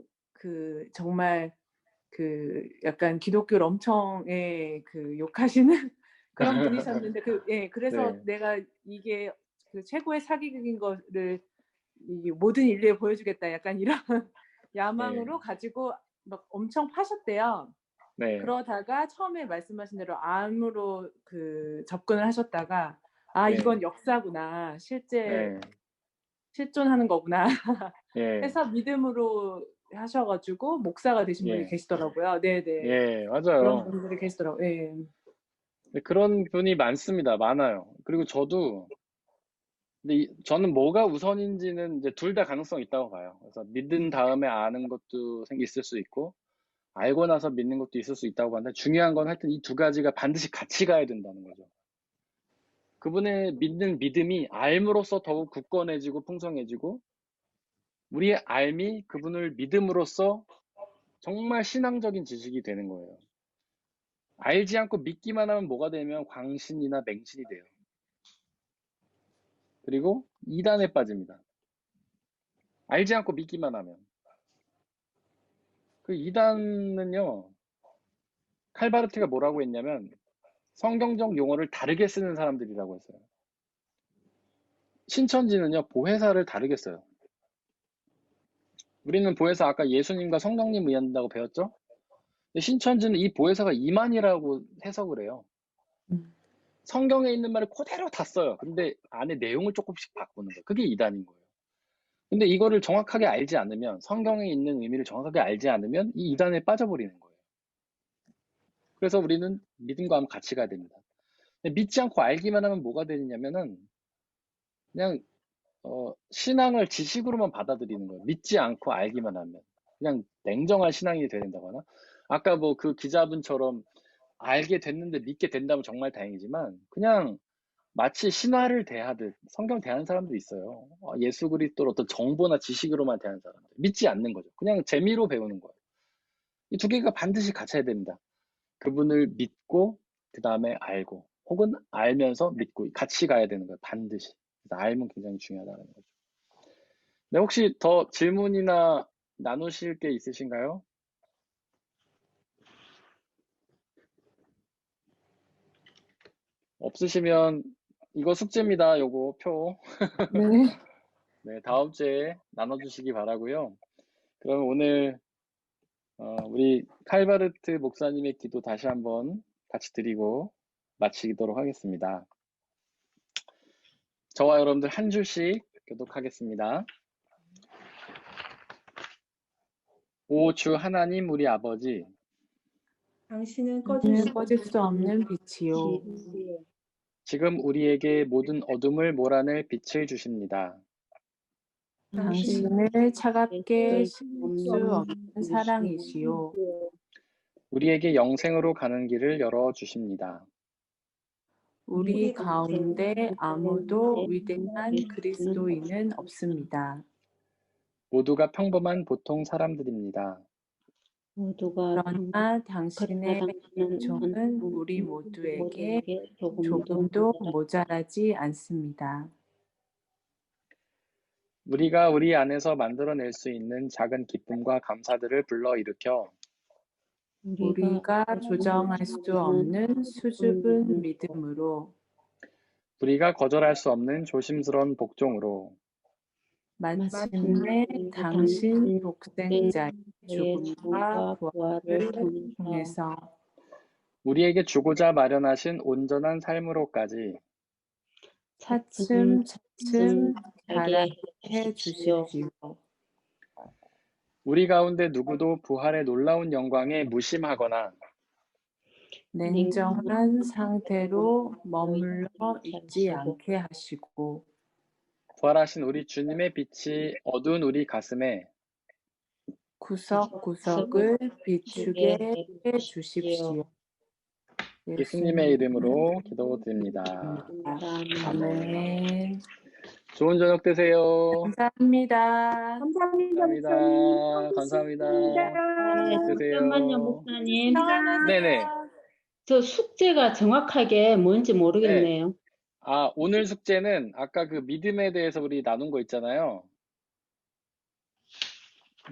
정말 약간 기독교를 엄청 욕하시는 그런 분이셨는데 그래서 네. 내가 이게 최고의 사기극인 거를 이 모든 인류에 보여주겠다 약간 이런 야망으로 가지고 막 엄청 파셨대요. 네. 그러다가 처음에 말씀하신 대로 암으로 접근을 하셨다가 네. 이건 역사구나. 실제 네. 실존하는 거구나. 예. 해서 믿음으로 하셔가지고 목사가 되신 분이 예. 계시더라고요. 네네. 예, 그런 맞아요. 분들이 계시더라고요. 예. 네, 그런 분이 많습니다. 많아요. 그리고 저도, 근데 저는 뭐가 우선인지는 이제 둘 다 가능성이 있다고 봐요. 그래서 믿은 다음에 아는 것도 있을 수 있고, 알고 나서 믿는 것도 있을 수 있다고 하는데, 중요한 건 하여튼 이 두 가지가 반드시 같이 가야 된다는 거죠. 그분의 믿는 믿음이 알므로써 더욱 굳건해지고 풍성해지고, 우리의 알미, 그분을 믿음으로써 정말 신앙적인 지식이 되는 거예요. 알지 않고 믿기만 하면 뭐가 되면 광신이나 맹신이 돼요. 그리고 이단에 빠집니다. 알지 않고 믿기만 하면. 그 이단은요, 칼바르트가 뭐라고 했냐면 성경적 용어를 다르게 쓰는 사람들이라고 했어요. 신천지는요, 보혜사를 다르게 써요. 우리는 보혜사 아까 예수님과 성령님 의한다고 배웠죠? 근데 신천지는 이 보혜사가 이만이라고 해석을 해요. 성경에 있는 말을 그대로 다 써요. 근데 안에 내용을 조금씩 바꾸는 거예요. 그게 이단인 거예요. 근데 이거를 정확하게 알지 않으면, 성경에 있는 의미를 정확하게 알지 않으면 이 이단에 빠져버리는 거예요. 그래서 우리는 믿음과 함께 같이 가야 됩니다. 믿지 않고 알기만 하면 뭐가 되냐면은 그냥 신앙을 지식으로만 받아들이는 거예요. 믿지 않고 알기만 하면 그냥 냉정한 신앙이 돼야 된다고 하나? 아까 뭐 그 기자분처럼 알게 됐는데 믿게 된다면 정말 다행이지만 그냥 마치 신화를 대하듯 성경 대하는 사람도 있어요. 예수 그리스도를 어떤 정보나 지식으로만 대하는 사람들. 믿지 않는 거죠. 그냥 재미로 배우는 거예요. 이 두 개가 반드시 같아야 됩니다. 그분을 믿고 그 다음에 알고 혹은 알면서 믿고 같이 가야 되는 거예요. 반드시. 그래서 알면 굉장히 중요하다는 거죠. 네, 혹시 더 질문이나 나누실 게 있으신가요? 없으시면 이거 숙제입니다. 요거 표. 네. 네, 다음 주에 나눠주시기 바라고요. 그럼 오늘 우리 칼바르트 목사님의 기도 다시 한번 같이 드리고 마치도록 하겠습니다. 저와 여러분들 한 줄씩 교독하겠습니다. 오 주 하나님 우리 아버지, 당신은 꺼질 수 없는 빛이요. 지금 우리에게 모든 어둠을 몰아낼 빛을 주십니다. 당신을 차갑게 식을 수 없는 사랑이시요. 우리에게 영생으로 가는 길을 열어주십니다. 우리 가운데 아무도 위대한 그리스도인은 없습니다. 모두가 평범한 보통 사람들입니다. 그러나 당신의 은총은 우리 모두에게 조금도 모자라지 않습니다. 우리가 우리 안에서 만들어낼 수 있는 작은 기쁨과 감사들을 불러일으켜 우리가 조정할 수 없는 수줍은 믿음으로 우리가 거절할 수 없는 조심스러운 복종으로 마침내 당신 독생자의 죽음과 부활을 통해서 우리에게 주고자 마련하신 온전한 삶으로까지 차츰 자라게 해주십시오. 우리 가운데 누구도 부활의 놀라운 영광에 무심하거나 냉정한 상태로 머물러 있지 않게 하시고 부활하신 우리 주님의 빛이 어두운 우리 가슴에 구석구석을 비추게 해주십시오. 예수님의 이름으로 기도드립니다. 아멘. 좋은 저녁 되세요. 감사합니다. 감사합니다, 감사합니다. 목사님. 감사합니다. 네, 되세요. 잠깐만요, 목사님. 네네. 저 숙제가 정확하게 뭔지 모르겠네요. 아, 오늘 숙제는 아까 그 믿음에 대해서 우리 나눈 거 있잖아요.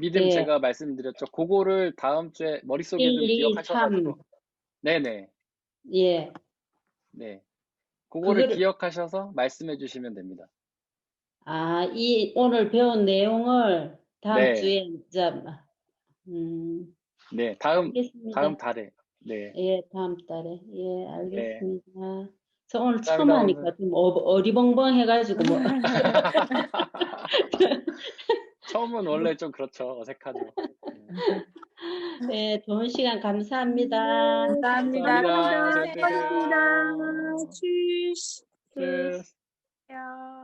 믿음 네. 제가 말씀드렸죠. 그거를 다음 주에 머릿속에 좀 1, 2, 3. 기억하셔가지고. 네네. 예. 네. 그거를 그거를- 기억하셔서 말씀해 주시면 됩니다. 아, 오늘 배운 내용을 다음 네. 주에, 네. 다음 알겠습니다. 달에. 네. 예, 다음 달에. 예, 알겠습니다. 저 오늘 처음 감사합니다, 하니까 좀 어리벙벙 해가지고 뭐. 처음은 원래 좀 그렇죠. 어색하죠. 네, 좋은 시간 감사합니다. 감사합니다. 감사합니다. 수고하세요. 잘 되세요. 수고하셨습니다. 취스. 네. 안녕.